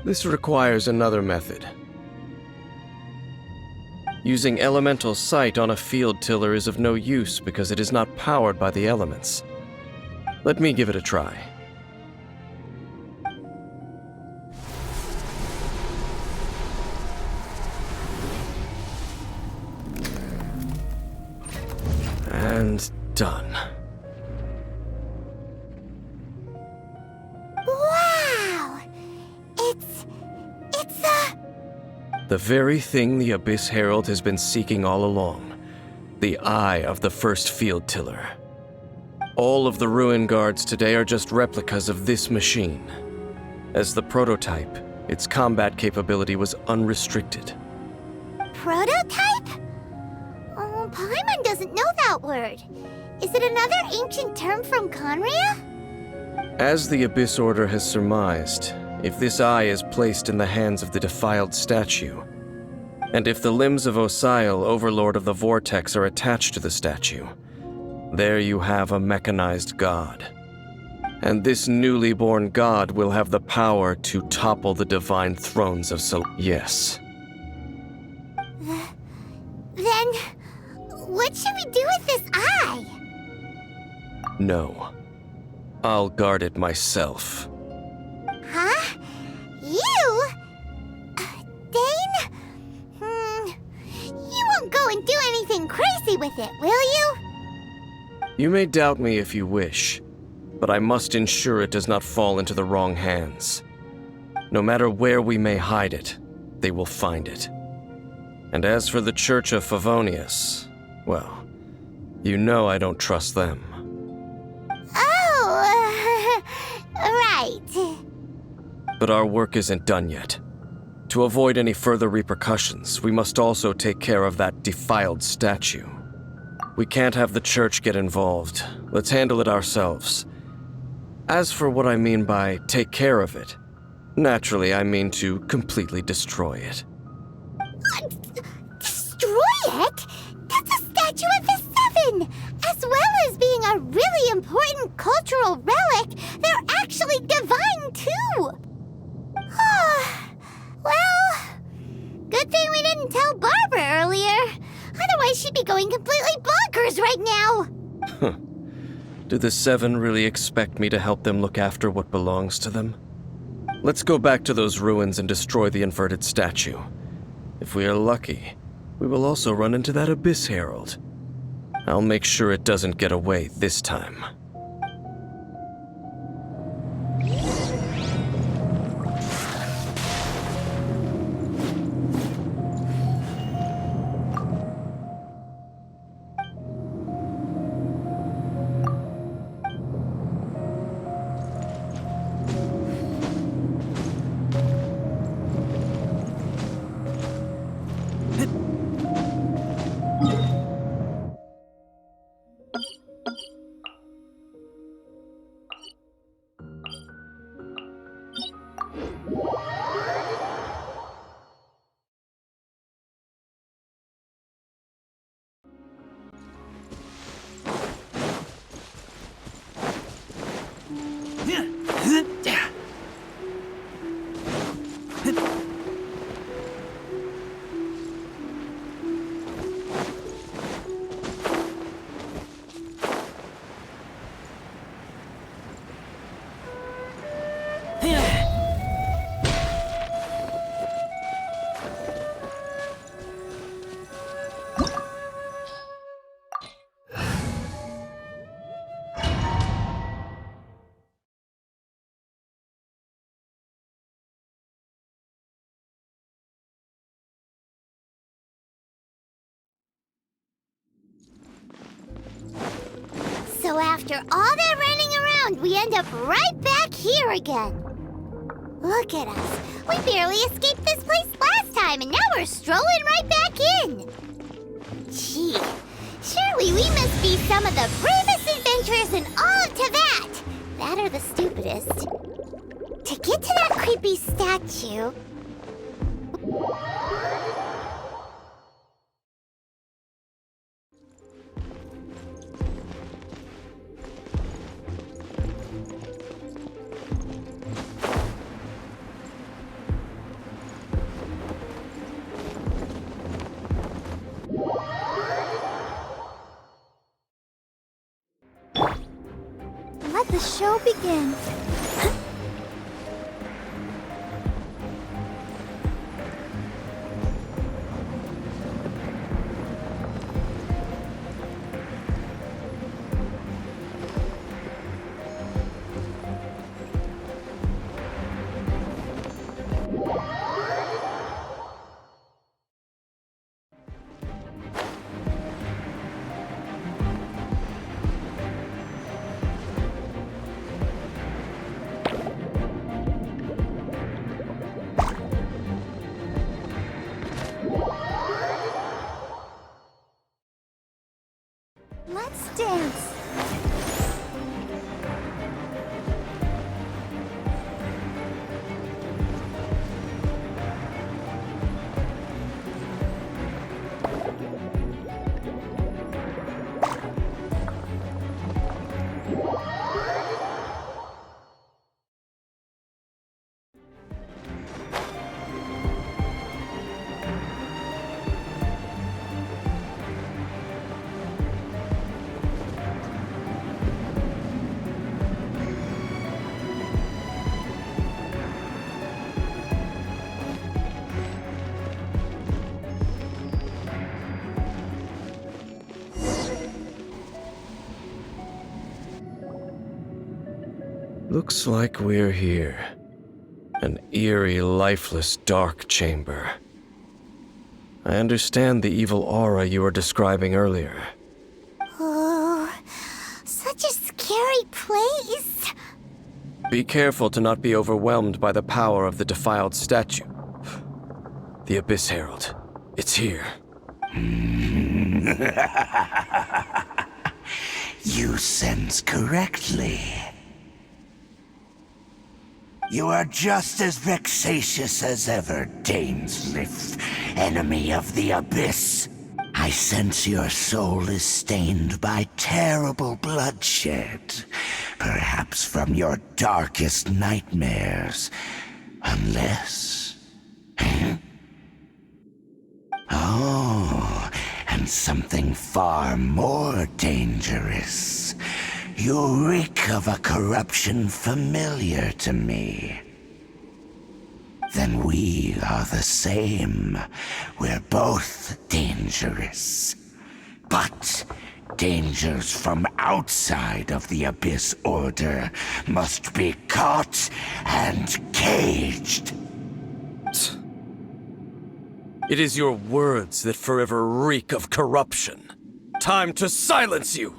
[SPEAKER 1] This requires another method. Using elemental sight on a field tiller is of no use because it is not powered by the elements. Let me give it a try. And done.
[SPEAKER 3] Wow! It's a...
[SPEAKER 1] The very thing the Abyss Herald has been seeking all along. The eye of the first field tiller. All of the ruin guards today are just replicas of this machine. As the prototype, its combat capability was unrestricted.
[SPEAKER 3] Prototype? Oh, Paimon doesn't know that word. Is it another ancient term from Conria?
[SPEAKER 1] As the Abyss Order has surmised, if this eye is placed in the hands of the defiled statue, and if the limbs of Osial, Overlord of the Vortex, are attached to the statue, there you have a mechanized god. And this newly born god will have the power to topple the divine thrones of Yes.
[SPEAKER 3] Then, what should we do with this eye?
[SPEAKER 1] No. I'll guard it myself.
[SPEAKER 3] Huh? You? Dane? You won't go and do anything crazy with it, will you?
[SPEAKER 1] You may doubt me if you wish, but I must ensure it does not fall into the wrong hands. No matter where we may hide it, they will find it. And as for the Church of Favonius, well, you know I don't trust them.
[SPEAKER 3] Oh, right.
[SPEAKER 1] But our work isn't done yet. To avoid any further repercussions, we must also take care of that defiled statue. We can't have the church get involved. Let's handle it ourselves. As for what I mean by take care of it, naturally I mean to completely destroy it.
[SPEAKER 3] Destroy it? That's a statue of the Seven! As well as being a really important cultural relic, they're actually divine going completely bonkers right now!
[SPEAKER 1] Do the Seven really expect me to help them look after what belongs to them? Let's go back to those ruins and destroy the inverted statue. If we are lucky, we will also run into that Abyss Herald. I'll make sure it doesn't get away this time.
[SPEAKER 3] So after all that running around, we end up right back here again. Look at us. We barely escaped this place last time, and now we're strolling right back in. Gee, surely we must be some of the bravest adventurers in all of Teyvat. That or the stupidest. To get to that creepy statue... Let the show begin. Let's dance.
[SPEAKER 1] Looks like we're here. An eerie, lifeless, dark chamber. I understand the evil aura you were describing earlier.
[SPEAKER 3] Oh, such a scary place.
[SPEAKER 1] Be careful to not be overwhelmed by the power of the defiled statue. The Abyss Herald. It's here.
[SPEAKER 10] You sense correctly. You are just as vexatious as ever, Dainsleif, enemy of the Abyss. I sense your soul is stained by terrible bloodshed, perhaps from your darkest nightmares, unless... Oh, and something far more dangerous. You reek of a corruption familiar to me. Then we are the same. We're both dangerous. But dangers from outside of the Abyss Order must be caught and caged.
[SPEAKER 1] It is your words that forever reek of corruption. Time to silence you!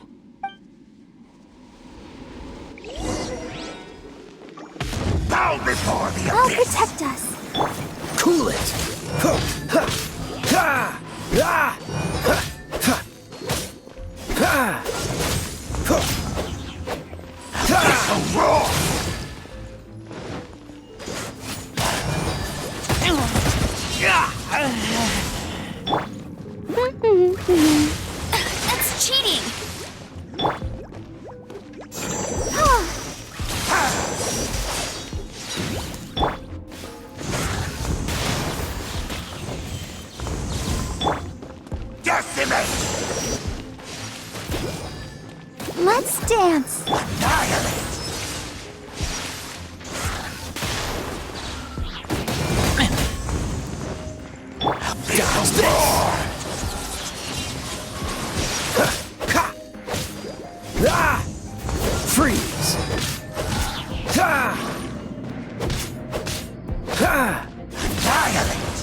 [SPEAKER 10] Bow before the
[SPEAKER 6] I'll
[SPEAKER 10] Abyss!
[SPEAKER 6] protect us.
[SPEAKER 1] Cool it!
[SPEAKER 10] Abyssal roar!
[SPEAKER 4] That's cheating!
[SPEAKER 10] Decimate!
[SPEAKER 6] Let's dance.
[SPEAKER 10] Annihilate! Abyssal roar!
[SPEAKER 1] Freeze!
[SPEAKER 10] Annihilate!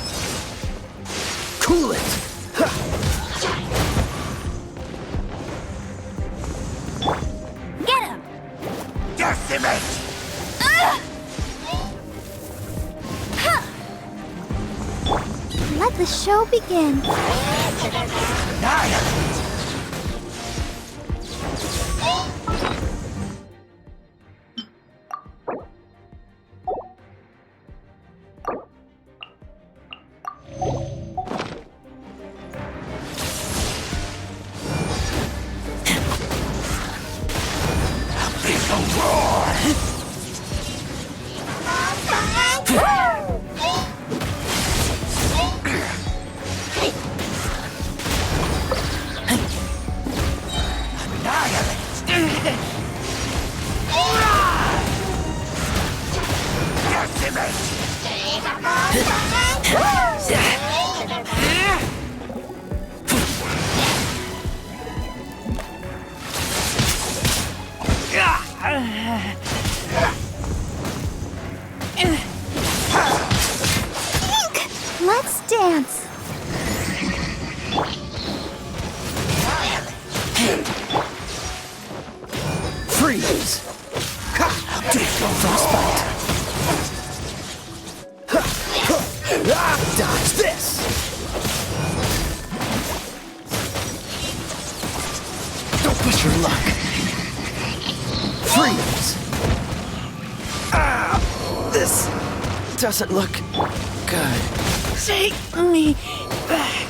[SPEAKER 1] Cool it!
[SPEAKER 4] Get him!
[SPEAKER 10] Decimate!
[SPEAKER 6] Let the show begin.
[SPEAKER 10] Annihilate! Abyssal roar!
[SPEAKER 6] Let's dance.
[SPEAKER 1] Freeze! Frostbite! Dodge this! Don't push your luck! Freeze! This doesn't look good.
[SPEAKER 6] Take me back.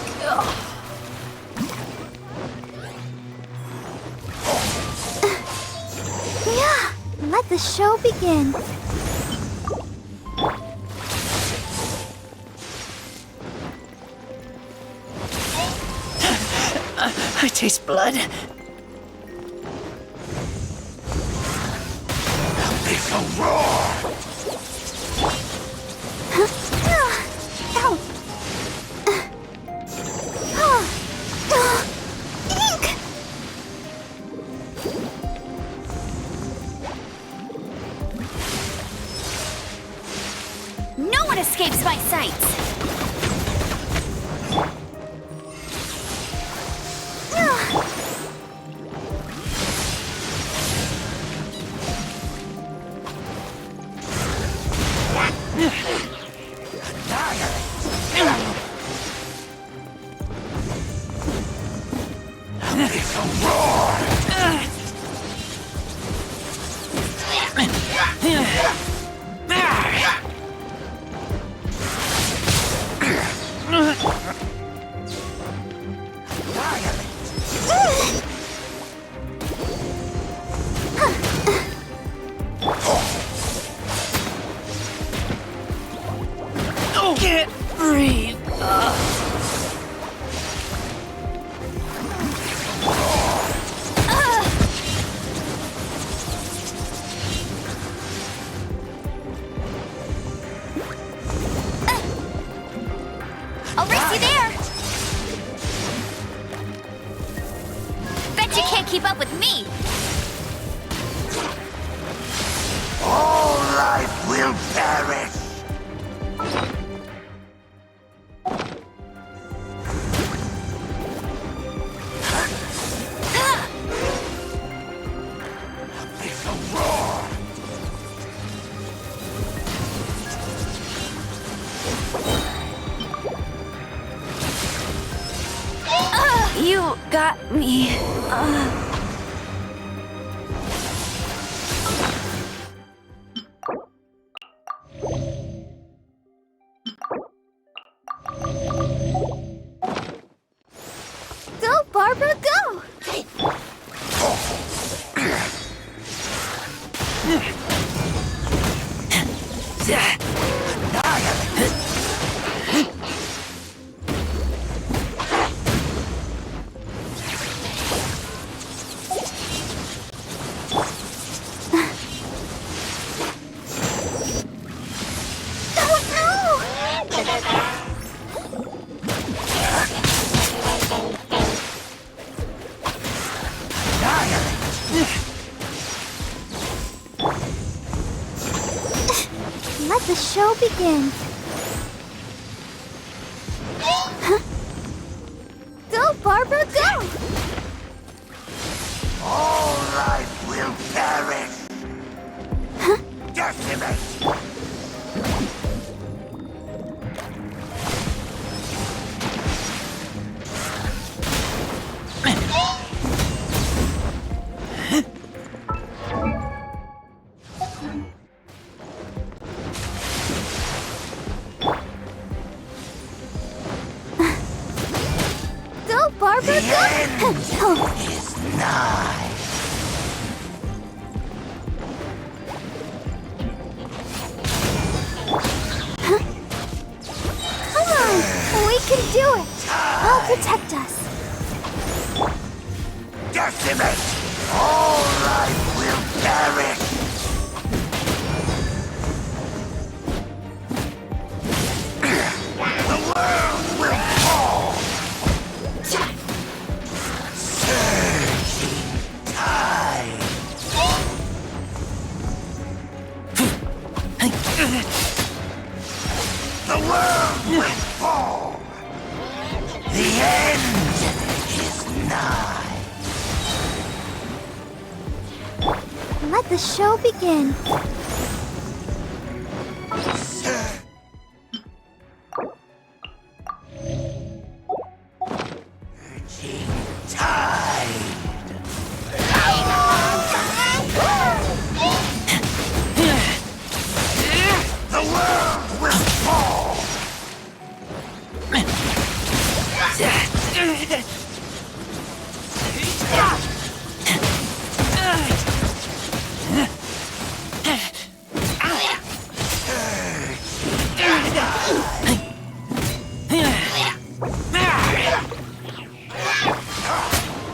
[SPEAKER 6] Yeah, let the show begin.
[SPEAKER 9] I taste blood.
[SPEAKER 10] Abyssal roar!
[SPEAKER 6] Ow! Ink!
[SPEAKER 4] No one escapes my sights!
[SPEAKER 10] Abyssal roar!
[SPEAKER 9] Can't breathe.
[SPEAKER 4] I'll race you there! Bet you can't keep up with me!
[SPEAKER 10] All life will perish.
[SPEAKER 6] You got me. Go, Barbara, go! Let the show begin. Huh? Go, Barbara, go!
[SPEAKER 10] All life will perish.
[SPEAKER 6] Huh?
[SPEAKER 10] Decimate.
[SPEAKER 6] Go, Barbara,
[SPEAKER 10] The
[SPEAKER 6] go!
[SPEAKER 10] end
[SPEAKER 6] Oh.
[SPEAKER 10] is nigh.
[SPEAKER 6] Come on, we can do it. I'll protect us.
[SPEAKER 10] Decimate. All life will perish. The world will fall. Surging tide. The world will fall. The end is nigh.
[SPEAKER 6] Let the show begin.
[SPEAKER 10] Surging tide. The world will fall.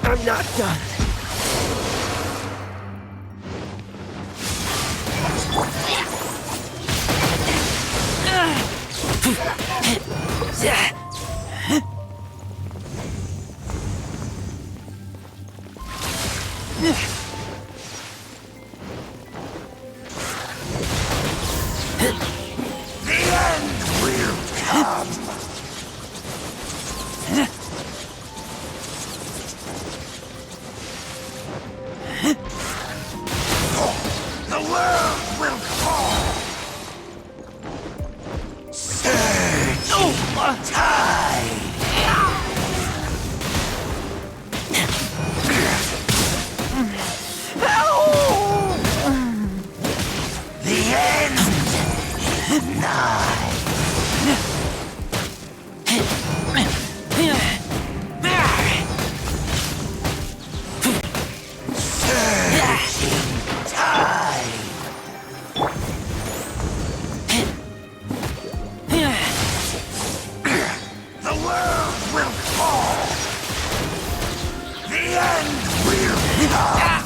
[SPEAKER 7] I'm not done.
[SPEAKER 10] The end will come. The world will fall. Surging tide. The end is nigh. Surging tide. The world will fall. The end will come.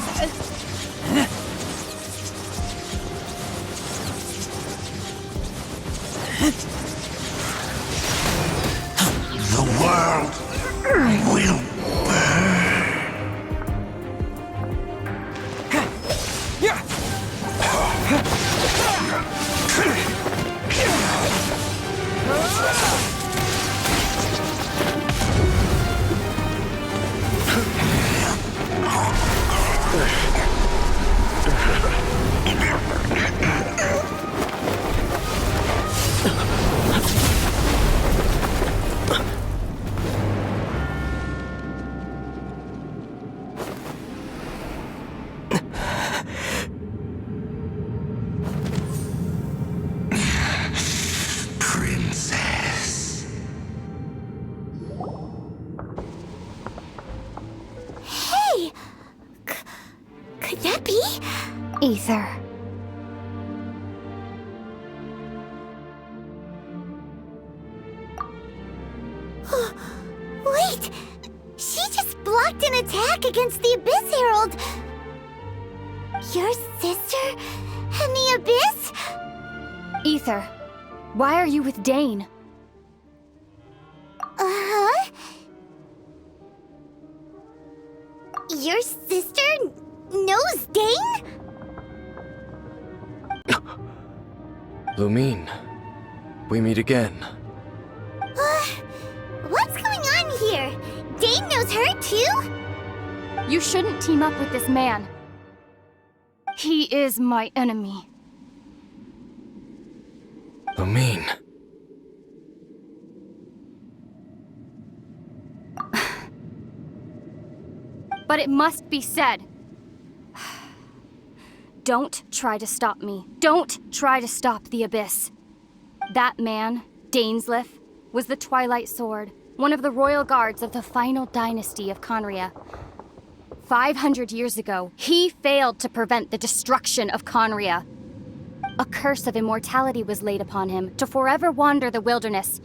[SPEAKER 6] Ether.
[SPEAKER 3] Wait! She just blocked an attack against the Abyss Herald! Your sister and the Abyss?
[SPEAKER 6] Ether, why are you with Dane?
[SPEAKER 3] Uh-huh? Your sister knows Dane?
[SPEAKER 1] Lumine, we meet again.
[SPEAKER 3] What's going on here? Dane knows her too?
[SPEAKER 6] You shouldn't team up with this man. He is my enemy.
[SPEAKER 1] Lumine.
[SPEAKER 6] But it must be said. Don't try to stop me. Don't try to stop the Abyss. That man, Dainsleif, was the Twilight Sword, one of the royal guards of the final dynasty of Conria. 500 years ago, he failed to prevent the destruction of Conria. A curse of immortality was laid upon him to forever wander the wilderness,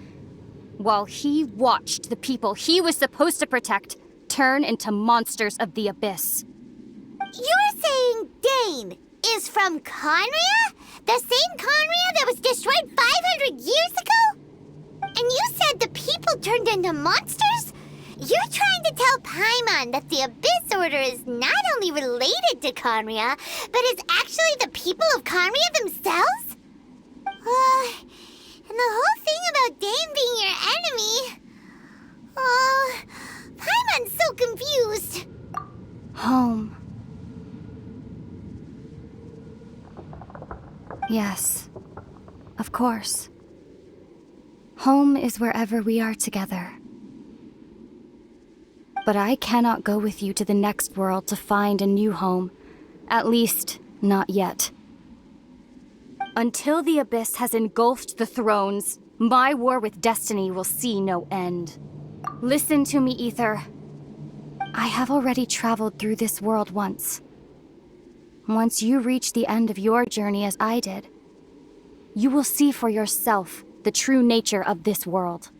[SPEAKER 6] while he watched the people he was supposed to protect turn into monsters of the Abyss.
[SPEAKER 3] You're saying Dane is from Conria? The same Conria that was destroyed 500 years ago? And you said the people turned into monsters? You're trying to tell Paimon that the Abyss Order is not only related to Conria, but is actually the people of Conria themselves? And the whole thing about Dane being your enemy... Paimon's so confused.
[SPEAKER 6] Home. Yes, of course. Home is wherever we are together. But I cannot go with you to the next world to find a new home. At least, not yet. Until the Abyss has engulfed the thrones, my war with destiny will see no end. Listen to me, Ether. I have already traveled through this world once. Once you reach the end of your journey as I did, you will see for yourself the true nature of this world.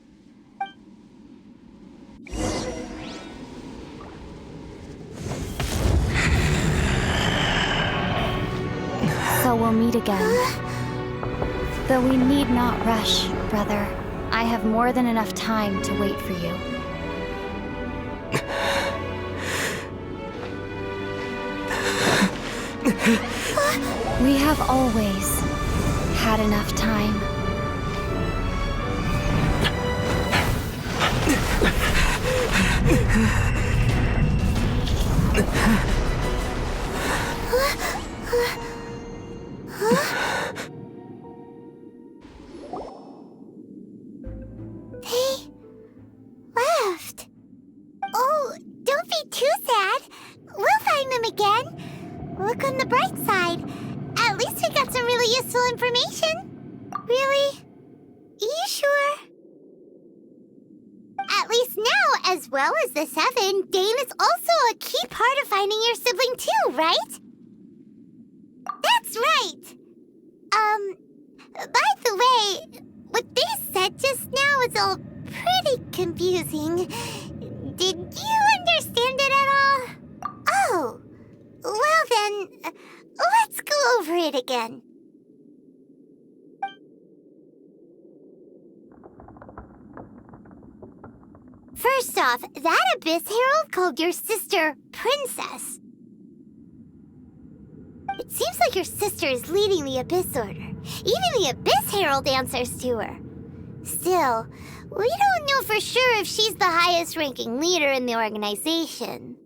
[SPEAKER 6] So we'll meet again. Though we need not rush, brother. I have more than enough time to wait for you. We have always had enough time.
[SPEAKER 3] They left. Oh, don't be too sad. We'll find them again. Look on the bright side. At least we got some really useful information. Really? Are you sure? At least now, as well as the Seven, Dane is also a key part of finding your sibling too, right? That's right! By the way, what they said just now is all pretty confusing. Did you understand it at all? Oh, well then, let's go over it again. First off, that Abyss Herald called your sister Princess. It seems like your sister is leading the Abyss Order. Even the Abyss Herald answers to her. Still, we don't know for sure if she's the highest-ranking leader in the organization.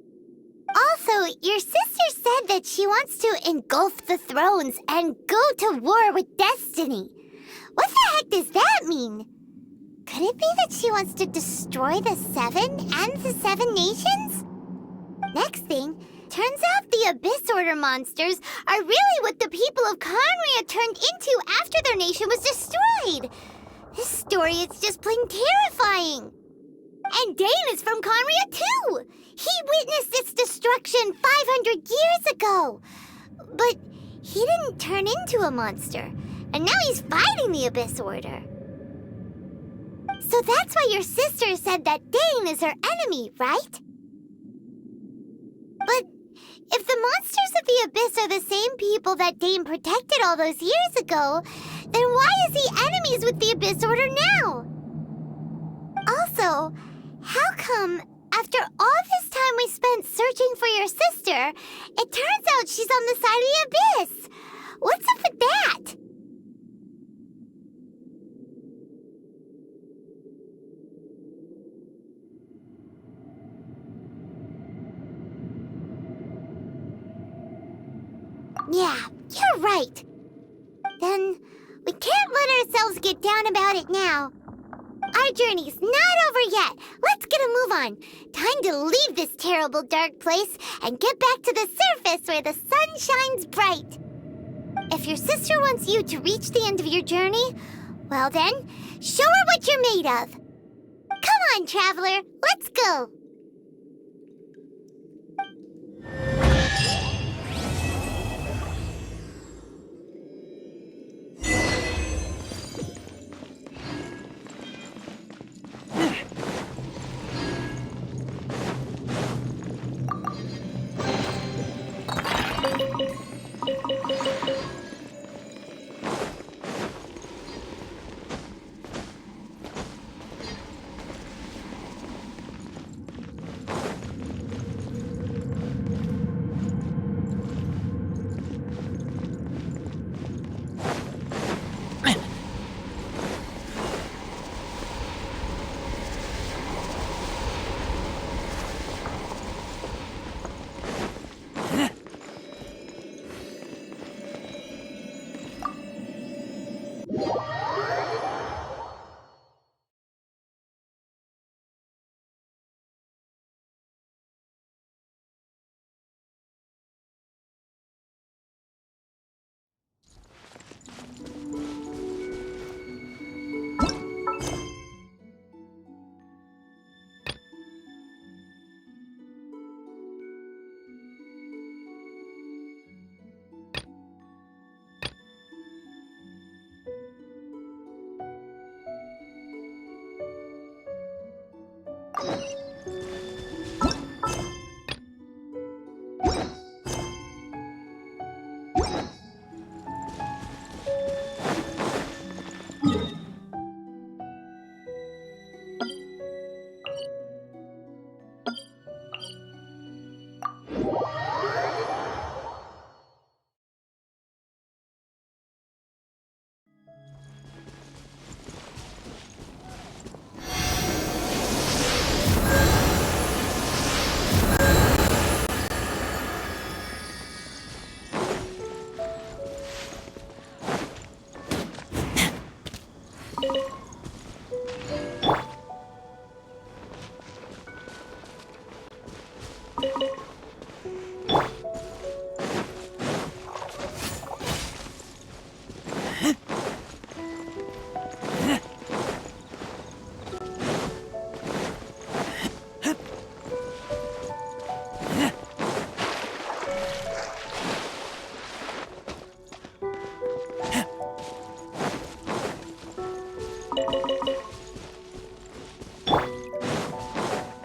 [SPEAKER 3] Also, your sister said that she wants to engulf the thrones and go to war with destiny. What the heck does that mean? Could it be that she wants to destroy the Seven and the Seven Nations? Next thing, turns out the Abyss Order monsters are really what the people of Conria turned into after their nation was destroyed. This story is just plain terrifying. And Dane is from Conria too. He witnessed its destruction 500 years ago. But he didn't turn into a monster, and now he's fighting the Abyss Order. So that's why your sister said that Dane is her enemy, right? But if the monsters of the Abyss are the same people that Dane protected all those years ago, then why is he enemies with the Abyss Order now? Also, how come after all this time we spent searching for your sister, it turns out she's on the side of the Abyss? What's up with that? Yeah, you're right. Then we can't let ourselves get down about it now. Our journey's not over yet. Let's get a move on. Time to leave this terrible dark place and get back to the surface where the sun shines bright. If your sister wants you to reach the end of your journey, well then, show her what you're made of. Come on, traveler, let's go.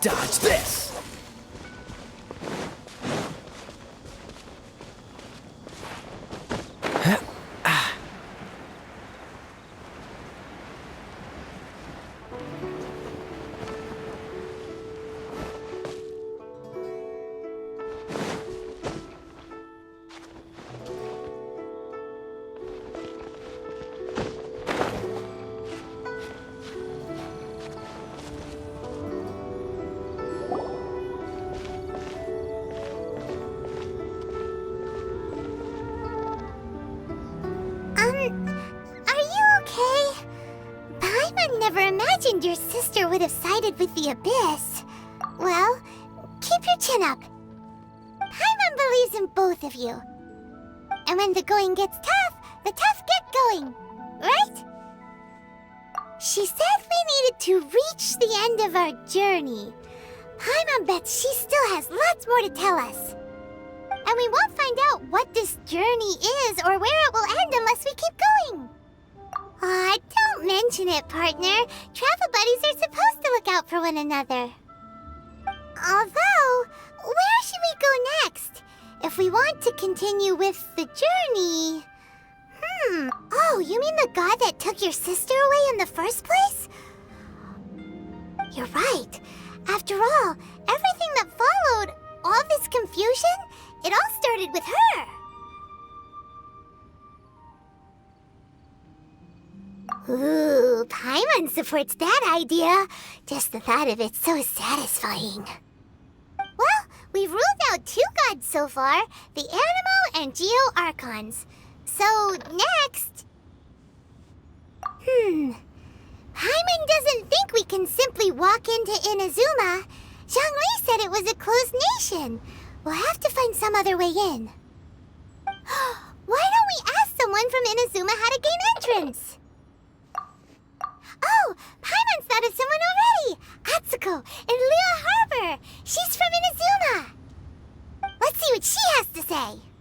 [SPEAKER 7] Dodge this!
[SPEAKER 3] Your sister would have sided with the Abyss. Well, keep your chin up. Paimon believes in both of you. And when the going gets tough, the tough get going, right? She said we needed to reach the end of our journey. Paimon bets she still has lots more to tell us. And and we won't find out what this journey is or where it will end unless we keep going. Aw, don't mention it, partner. Travel buddies are supposed to look out for one another. Although, where should we go next? If we want to continue with the journey... Oh, you mean the god that took your sister away in the first place? You're right. After all, everything that followed, all this confusion, it all started with her. Ooh, Paimon supports that idea. Just the thought of it's so satisfying. Well, we've ruled out 2 gods so far, the Animo and Geo Archons. So, next... Paimon doesn't think we can simply walk into Inazuma. Zhongli said it was a closed nation. We'll have to find some other way in. Why don't we ask someone from Inazuma how to gain entrance? Oh, Paimon's thought of someone already! Atsuko in Liyue Harbor! She's from Inazuma! Let's see what she has to say.